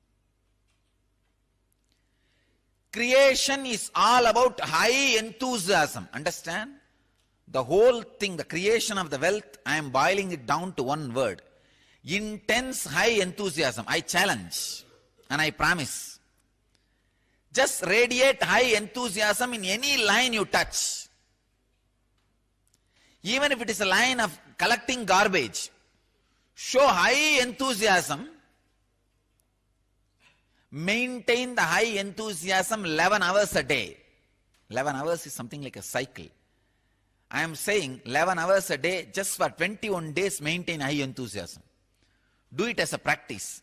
Creation is all about high enthusiasm. Understand? The whole thing, the creation of the wealth, I am boiling it down to one word. Intense high enthusiasm. I challenge and I promise. Just radiate high enthusiasm in any line you touch. Even if it is a line of collecting garbage, show high enthusiasm. Maintain the high enthusiasm 11 hours a day. 11 hours is something like a cycle. I am saying 11 hours a day, just for 21 days, maintain high enthusiasm. Do it as a practice.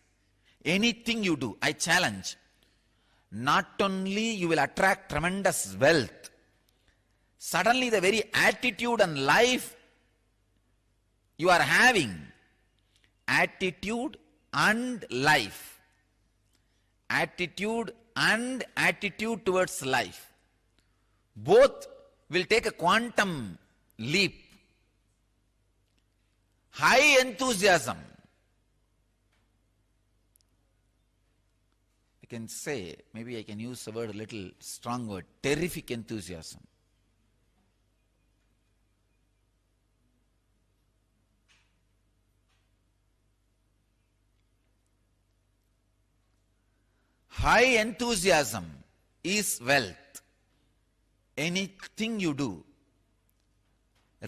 Anything you do, I challenge. Not only you will attract tremendous wealth, suddenly the very attitude and life you are having, attitude and life, attitude and attitude towards life, both will take a quantum leap. High enthusiasm, I can say, maybe I can use the word a little strong word, terrific enthusiasm. High enthusiasm is wealth. Anything you do,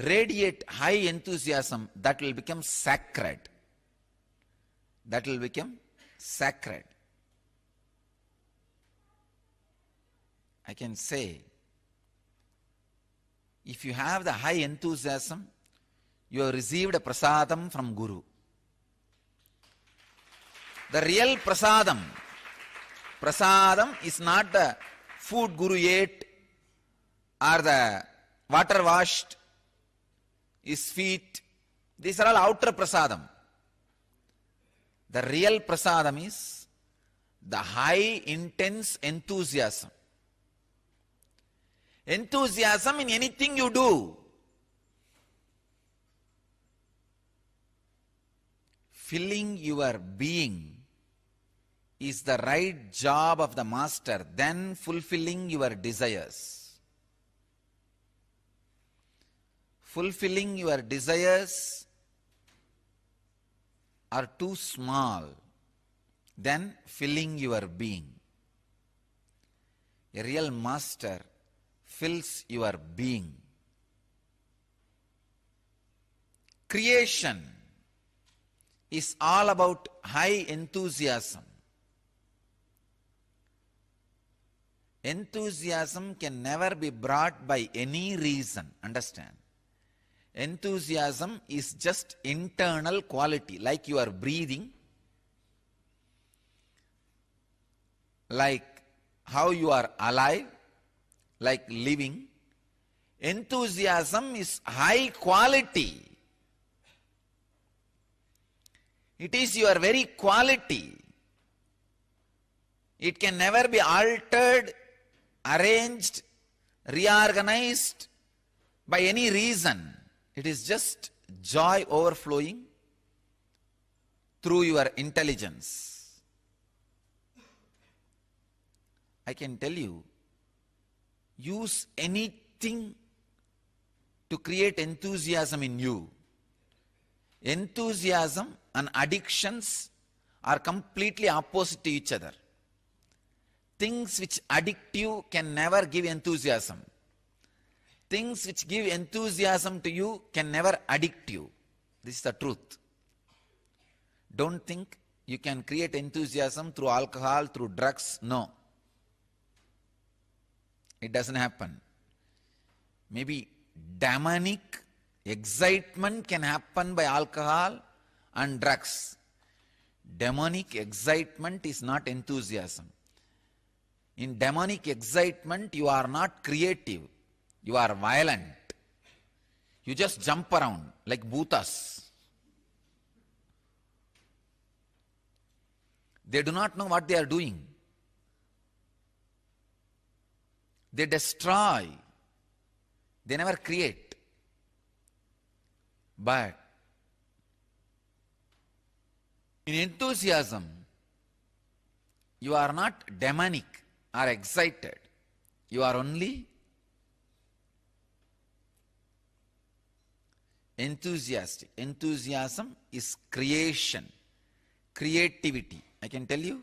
radiate high enthusiasm, that will become sacred. That will become sacred. I can say, if you have the high enthusiasm, you have received a prasadam from Guru. The real prasadam is not the food Guru ate or the water washed his feet. These are all outer prasadam. The real prasadam is the high intense enthusiasm. Enthusiasm in anything you do. Filling your being is the right job of the master, then fulfilling your desires. Fulfilling your desires are too small, then filling your being. A real master fills your being. Creation is all about high enthusiasm. Enthusiasm can never be brought by any reason. Understand? Enthusiasm is just internal quality, like you are breathing, like how you are alive, like living. Enthusiasm is high quality. It is your very quality. It can never be altered, arranged, reorganized by any reason. It is just joy overflowing through your intelligence. I can tell you, use anything to create enthusiasm in you. Enthusiasm and addictions are completely opposite to each other. Things which addict you can never give enthusiasm. Things which give enthusiasm to you can never addict you. This is the truth. Don't think you can create enthusiasm through alcohol, through drugs. No. It doesn't happen. Maybe demonic excitement can happen by alcohol and drugs. Demonic excitement is not enthusiasm. In demonic excitement, you are not creative. You are violent. You just jump around like bhutas. They do not know what they are doing. They destroy. They never create. But in enthusiasm, you are not demonic or excited. You are only enthusiastic. Enthusiasm is creation, creativity. I can tell you,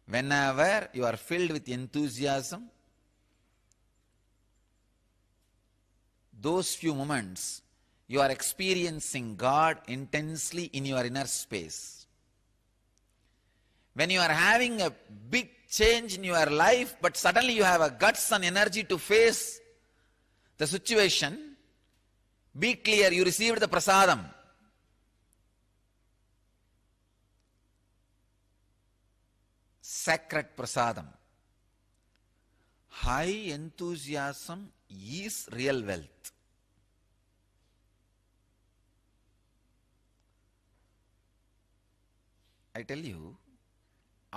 whenever you are filled with enthusiasm, those few moments, you are experiencing God intensely in your inner space. When you are having a big change in your life, but suddenly you have a guts and energy to face the situation, be clear, you received the prasadam. Sacred prasadam. High enthusiasm is real wealth. I tell you,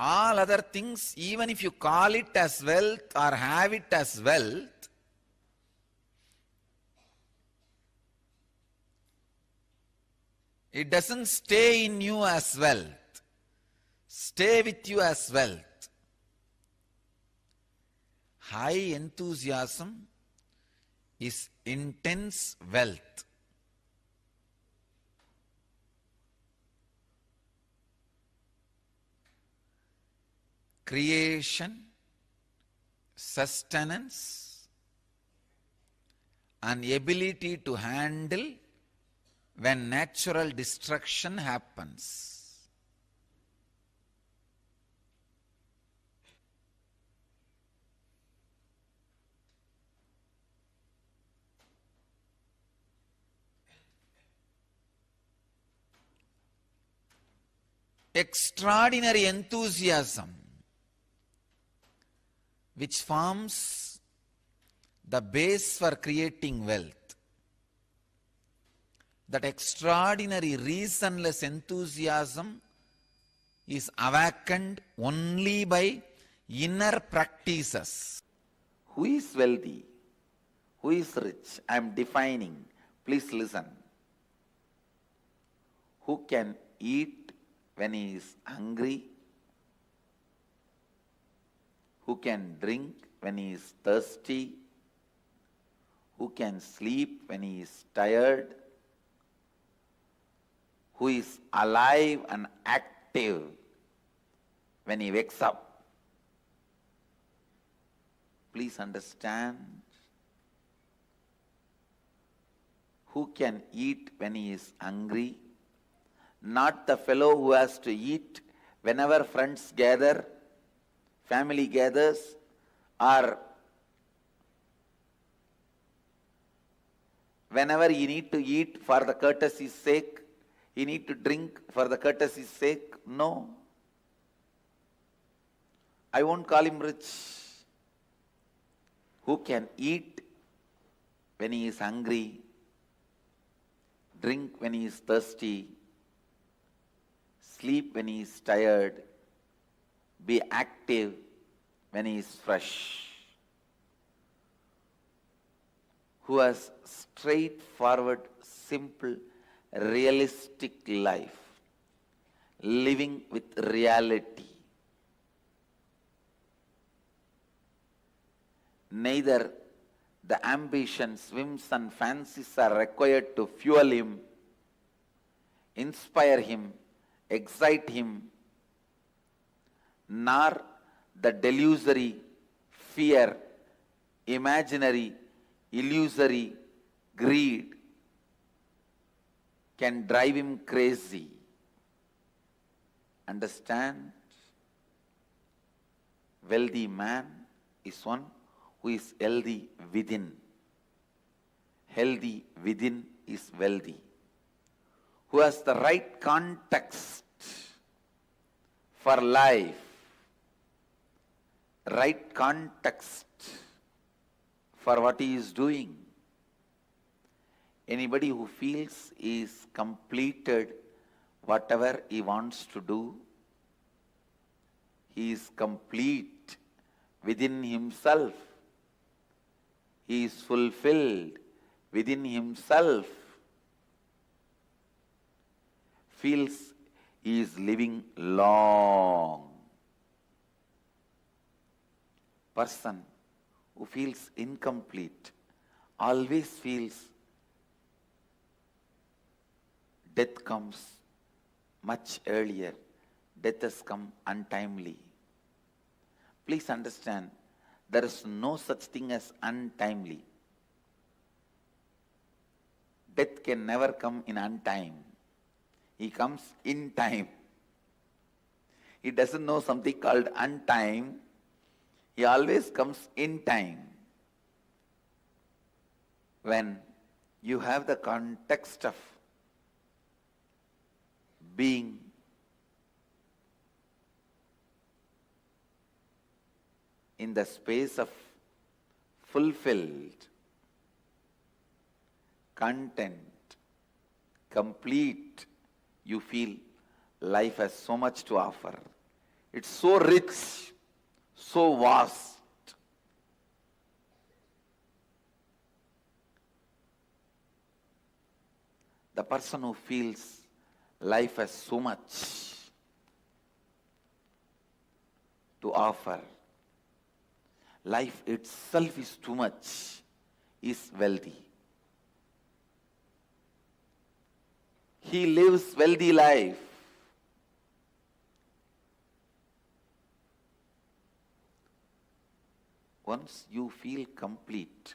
All other things, even if you call it as wealth or have it as wealth, it doesn't stay in you as wealth, stay with you as wealth. High enthusiasm is intense wealth. Creation, sustenance, and ability to handle when natural destruction happens. Extraordinary enthusiasm, which forms the base for creating wealth. That extraordinary reasonless enthusiasm is awakened only by inner practices. Who is wealthy? Who is rich? I am defining. Please listen. Who can eat when he is hungry? Who can drink when he is thirsty? Who can sleep when he is tired? Who is alive and active when he wakes up? Please understand. Who can eat when he is hungry? Not the fellow who has to eat whenever friends gather, family gathers, or whenever you need to eat for the courtesy's sake, you need to drink for the courtesy's sake. No. I won't call him rich. Who can eat when he is hungry, drink when he is thirsty, sleep when he is tired, be active when he is fresh. Who has straightforward, simple, realistic life, living with reality. Neither the ambitions, whims and fancies are required to fuel him, inspire him, excite him, nor the delusory, fear, imaginary, illusory greed can drive him crazy. Understand? Wealthy man is one who is healthy within. Healthy within is wealthy. Who has the right context for life, right context for what he is doing. Anybody who feels he is completed whatever he wants to do, he is complete within himself. He is fulfilled within himself. Feels he is living long. Person who feels incomplete always feels death comes much earlier. Death has come untimely. Please understand, there is no such thing as untimely. Death can never come in untime. He comes in time. He doesn't know something called untime. He always comes in time. When you have the context of being in the space of fulfilled, content, complete, you feel life has so much to offer. It's so rich, so vast. The person who feels life has so much to offer, life itself is too much, is wealthy. He lives wealthy life. Once you feel complete,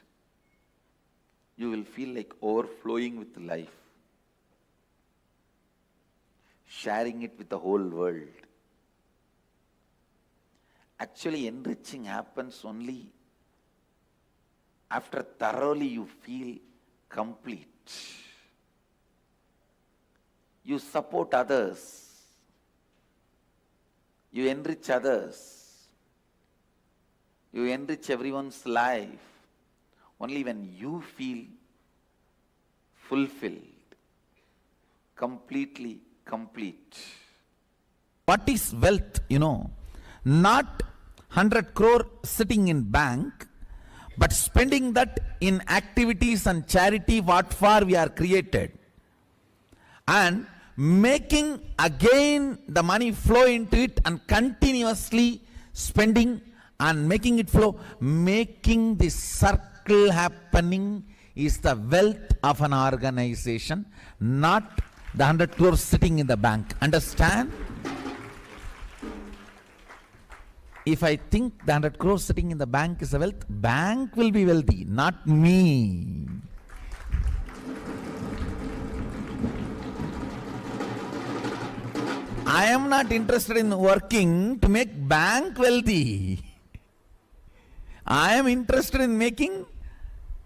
you will feel like overflowing with life, sharing it with the whole world. Actually, enriching happens only after thoroughly you feel complete. You support others. You enrich others. You enrich everyone's life only when you feel fulfilled, completely complete. What is wealth, Not 100 crore sitting in bank, but spending that in activities and charity what for we are created. And making again the money flow into it and continuously spending and making it flow, making this circle happening is the wealth of an organization, not the 100 crores sitting in the bank. Understand? If I think the 100 crores sitting in the bank is a wealth, bank will be wealthy, not me. I am not interested in working to make bank wealthy. I am interested in making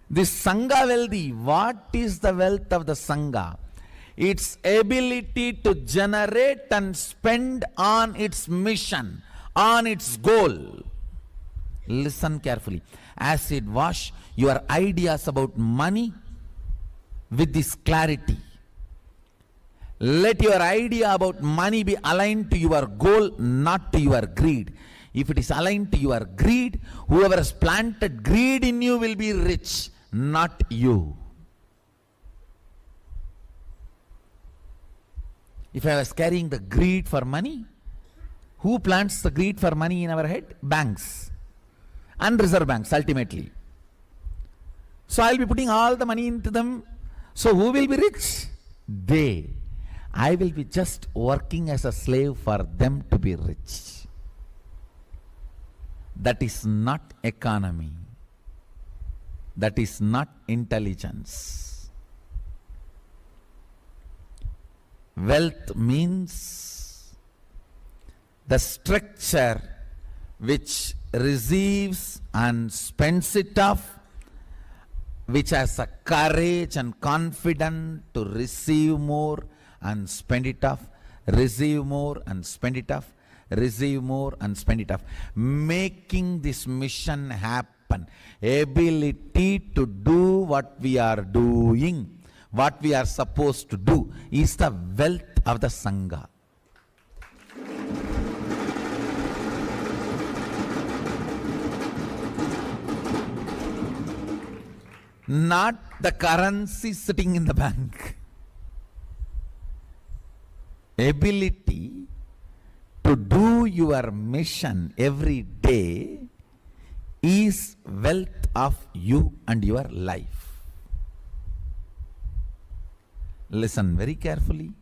this Sangha wealthy. What is the wealth of the Sangha? Its ability to generate and spend on its mission, on its goal. Listen carefully. Acid wash your ideas about money with this clarity. Let your idea about money be aligned to your goal, not to your greed. If it is aligned to your greed, whoever has planted greed in you will be rich, not you. If I was carrying the greed for money, who plants the greed for money in our head? Banks and reserve banks ultimately. So I'll be putting all the money into them. So who will be rich? They. I will be just working as a slave for them to be rich. That is not economy. That is not intelligence. Wealth means the structure which receives and spends it off, which has a courage and confidence to receive more and spend it off, receive more and spend it off, receive more and spend it off. Making this mission happen, ability to do what we are doing, what we are supposed to do, is the wealth of the Sangha. Not the currency sitting in the bank. Ability to do your mission every day is wealth of you and your life. Listen very carefully.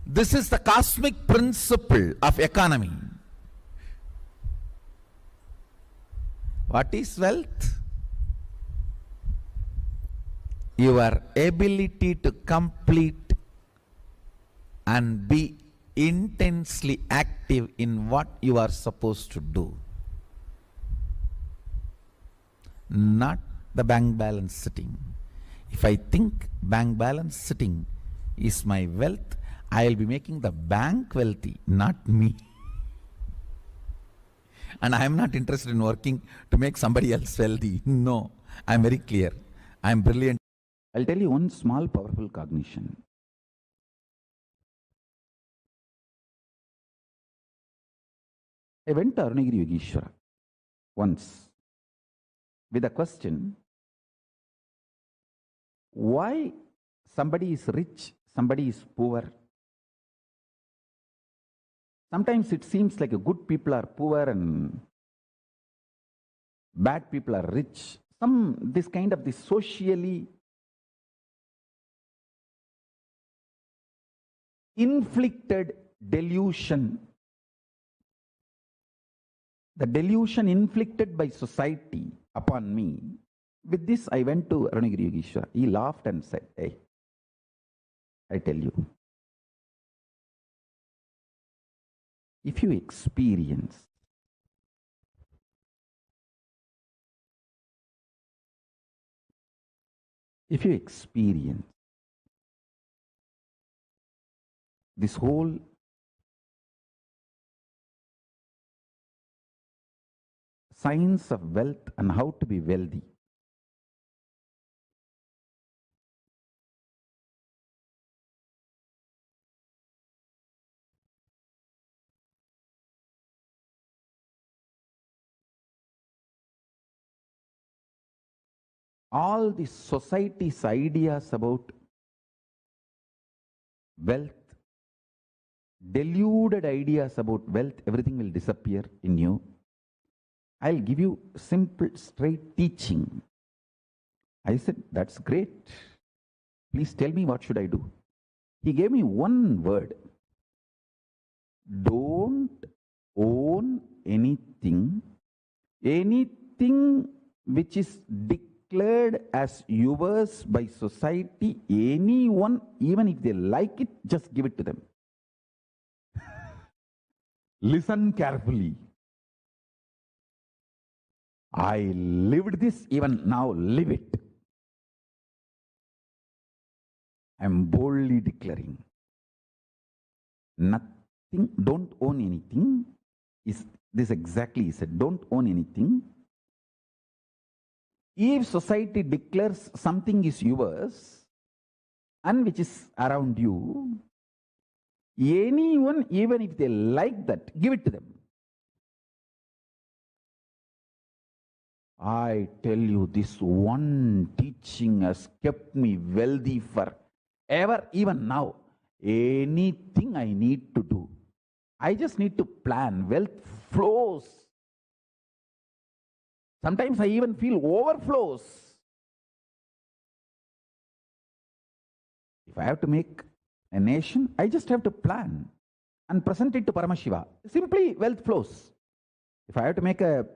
This is the cosmic principle of economy. What is wealth? Your ability to complete and be intensely active in what you are supposed to do. Not the bank balance sitting. If I think bank balance sitting is my wealth, I will be making the bank wealthy, not me. And I am not interested in working to make somebody else wealthy. No, I am very clear. I am brilliant. I'll tell you one small powerful cognition. I went to Arunagiri Yogeshwara once with a question, why somebody is rich, somebody is poor? Sometimes it seems like good people are poor and bad people are rich. This kind of this socially inflicted delusion. The delusion inflicted by society upon me. With this, I went to Arunagiri Yogeshwara. He laughed and said, hey, I tell you, if you experience this whole science of wealth and how to be wealthy, all the society's ideas about wealth, deluded ideas about wealth, everything will disappear in you. I'll give you simple, straight teaching. I said, that's great. Please tell me what should I do. He gave me one word. Don't own anything which is declared as yours by society, anyone, even if they like it, just give it to them. Listen carefully. I lived this, even now live it. I am boldly declaring, nothing, don't own anything. Is this exactly he said, don't own anything. If society declares something is yours and which is around you, anyone, even if they like that, give it to them. I tell you, this one teaching has kept me wealthy forever, even now. Anything I need to do, I just need to plan. Wealth flows. Sometimes I even feel overflows. If I have to make a nation, I just have to plan and present it to Paramashiva. Simply wealth flows. If I have to make a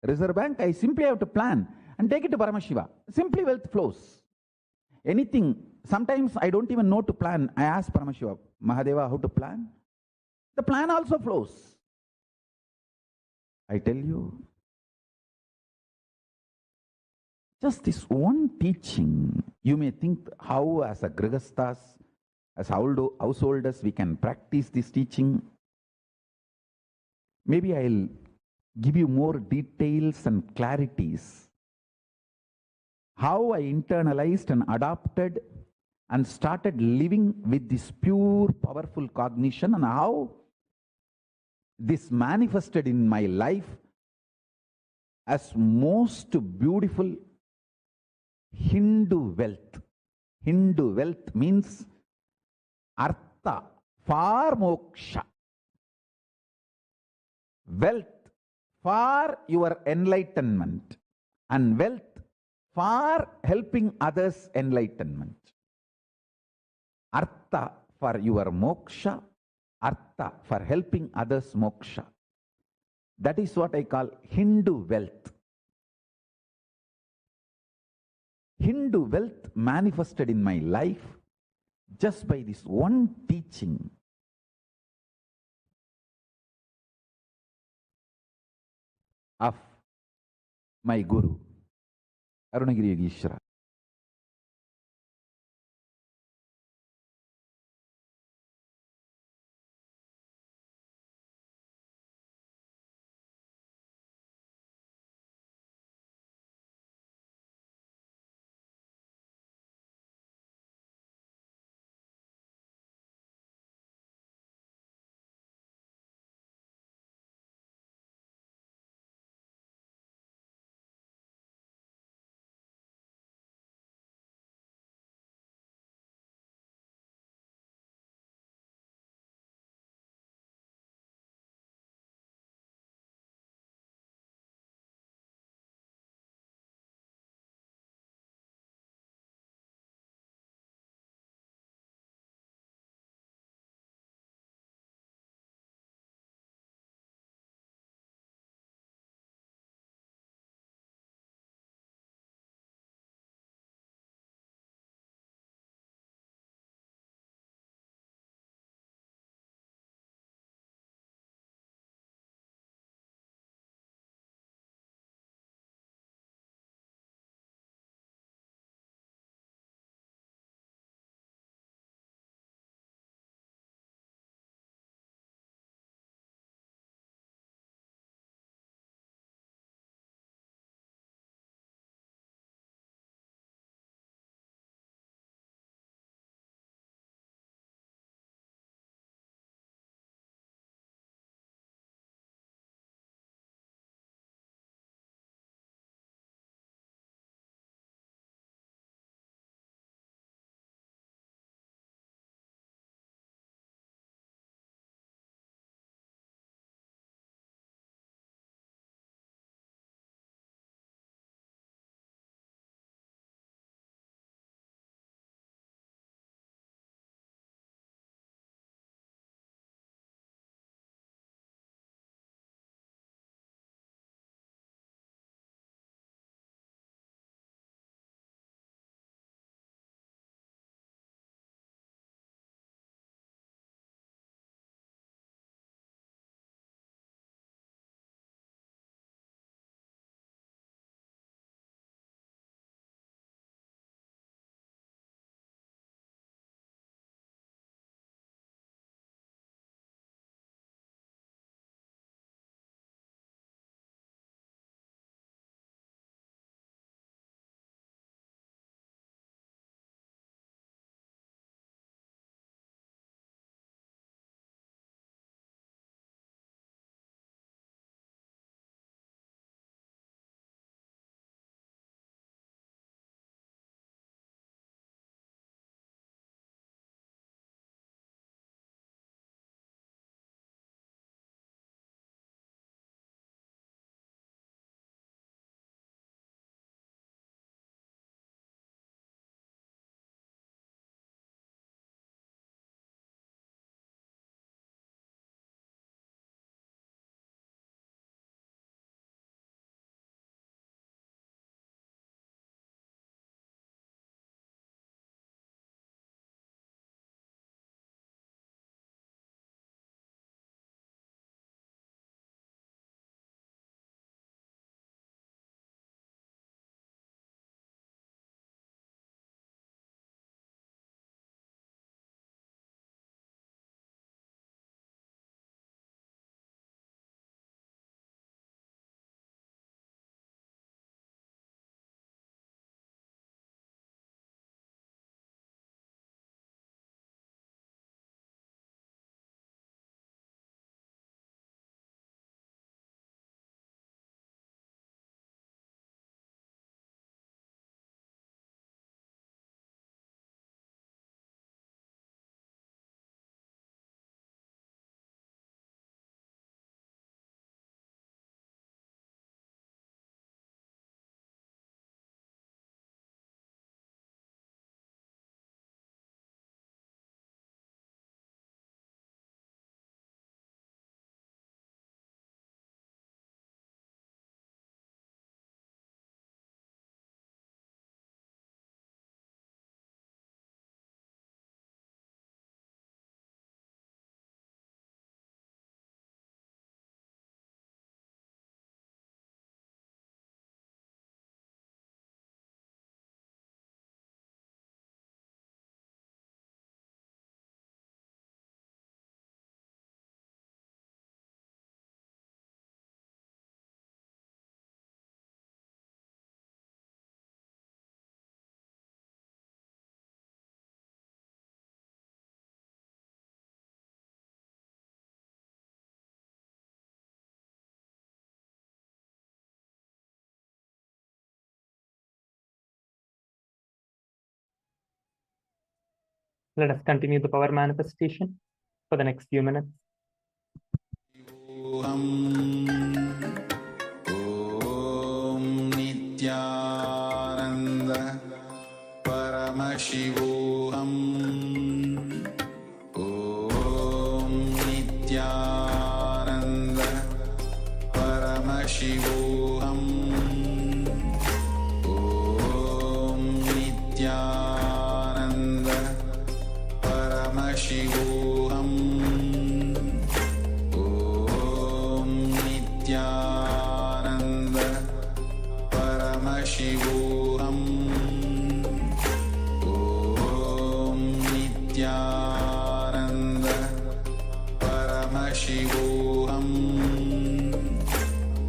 Reserve Bank, I simply have to plan and take it to Paramashiva. Simply wealth flows. Anything, sometimes I don't even know to plan. I ask Paramashiva, Mahadeva, how to plan? The plan also flows. I tell you, just this one teaching, you may think how as a Grihasthas, as householders, we can practice this teaching. Maybe I'll give you more details and clarities. How I internalized and adopted and started living with this pure, powerful cognition, and how this manifested in my life as most beautiful Hindu wealth. Hindu wealth means artha, for moksha. Wealth for your enlightenment, and wealth for helping others' enlightenment. Artha for your moksha, artha for helping others' moksha. That is what I call Hindu wealth. Hindu wealth manifested in my life just by this one teaching. Of my Guru, Arunagiri Yogeshwara. Let us continue the power manifestation for the next few minutes. Om Nityananda Paramashivoham Om Nityananda Paramashivoham Om Nityananda Paramashivoham Om Nityananda Paramashivoham Om Nityananda Paramashivoham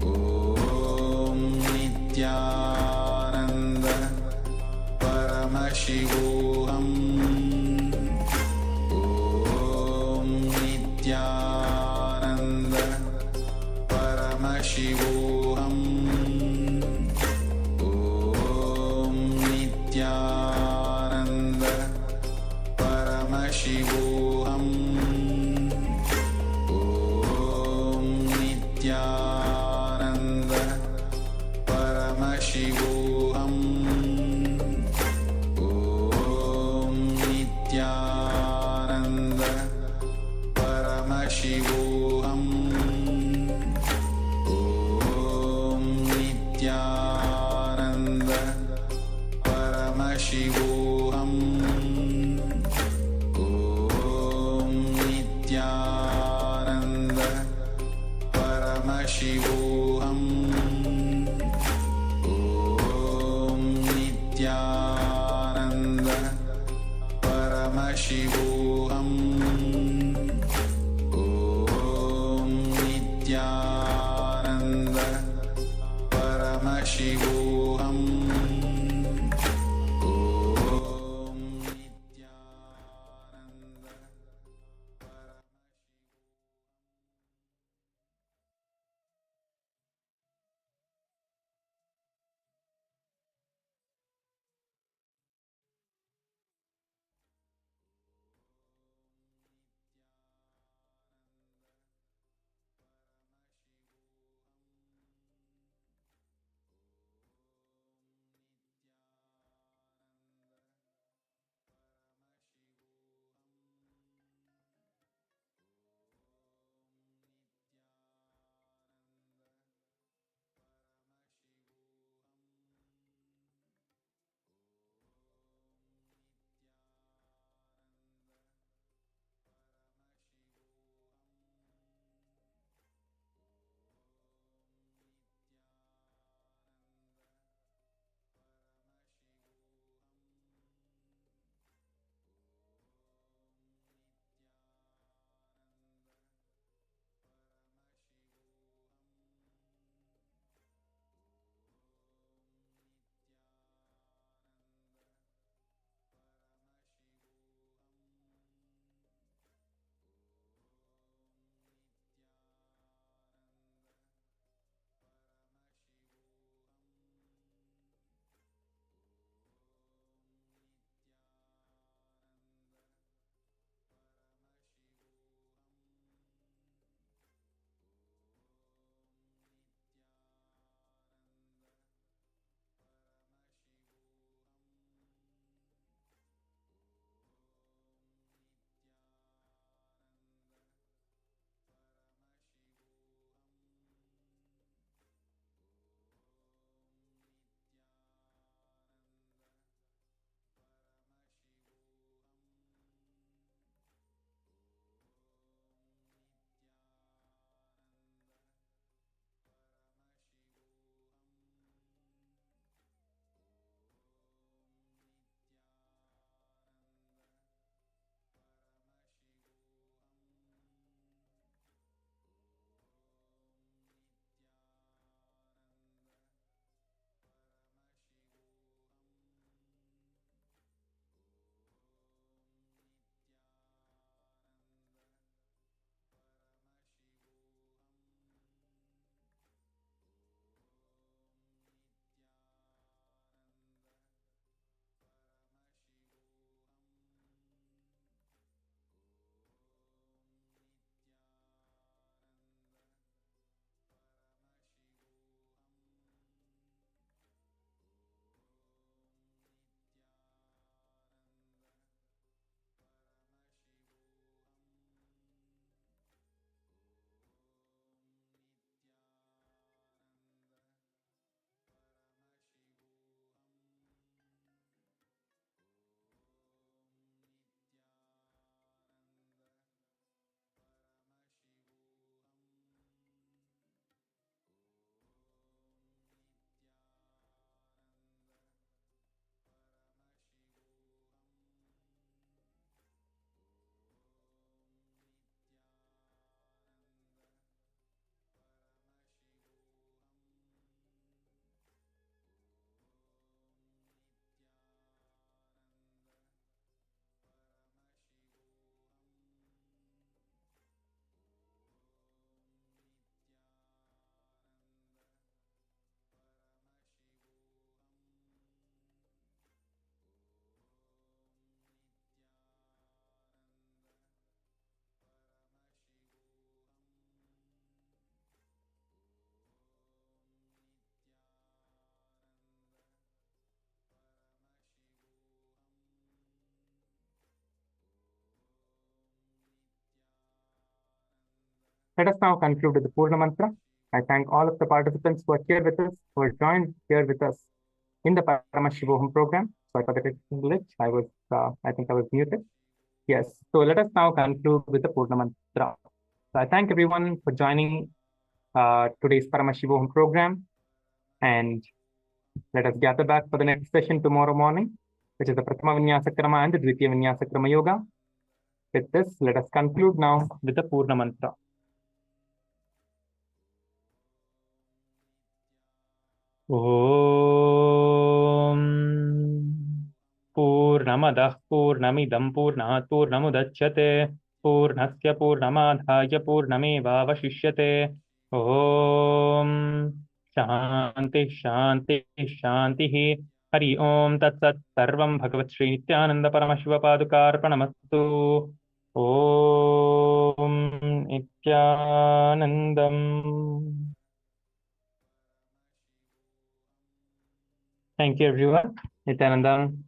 Om Nityananda Paramashivoham Om Nityananda Paramashivoham Om Nityananda Paramashivoham Om Nityananda Paramashivoham Om Nityananda Paramashivoham Om Nityananda Paramashivoham Om Nityananda Paramashivoham Om Nityananda Paramashivoham Om Nityananda Paramashivoham Om Let us now conclude with the Purna Mantra. I thank all of the participants who are here with us, who are joined here with us in the Paramashivoham program. Sorry for the technical glitch. I think I was muted. Yes. So let us now conclude with the Purna Mantra. So I thank everyone for joining today's Paramashivoham program, and let us gather back for the next session tomorrow morning, which is the Prathama Vinyasa Krama and the Dvitiya Vinyasa Krama Yoga. With this, let us conclude now with the Purna Mantra. Om Purnamadah Purnamidam Purnat Purnamudachyate Purnasya Purnamadhaya Purnamevavashishyate. Om Shanti Shanti Shanti. Hari Om Tat Sat Sarvam Bhagavat Shri Nityananda Paramashiva Padukarpanamastu. Om Nityanandam. Thank you, everyone. Nityanandam.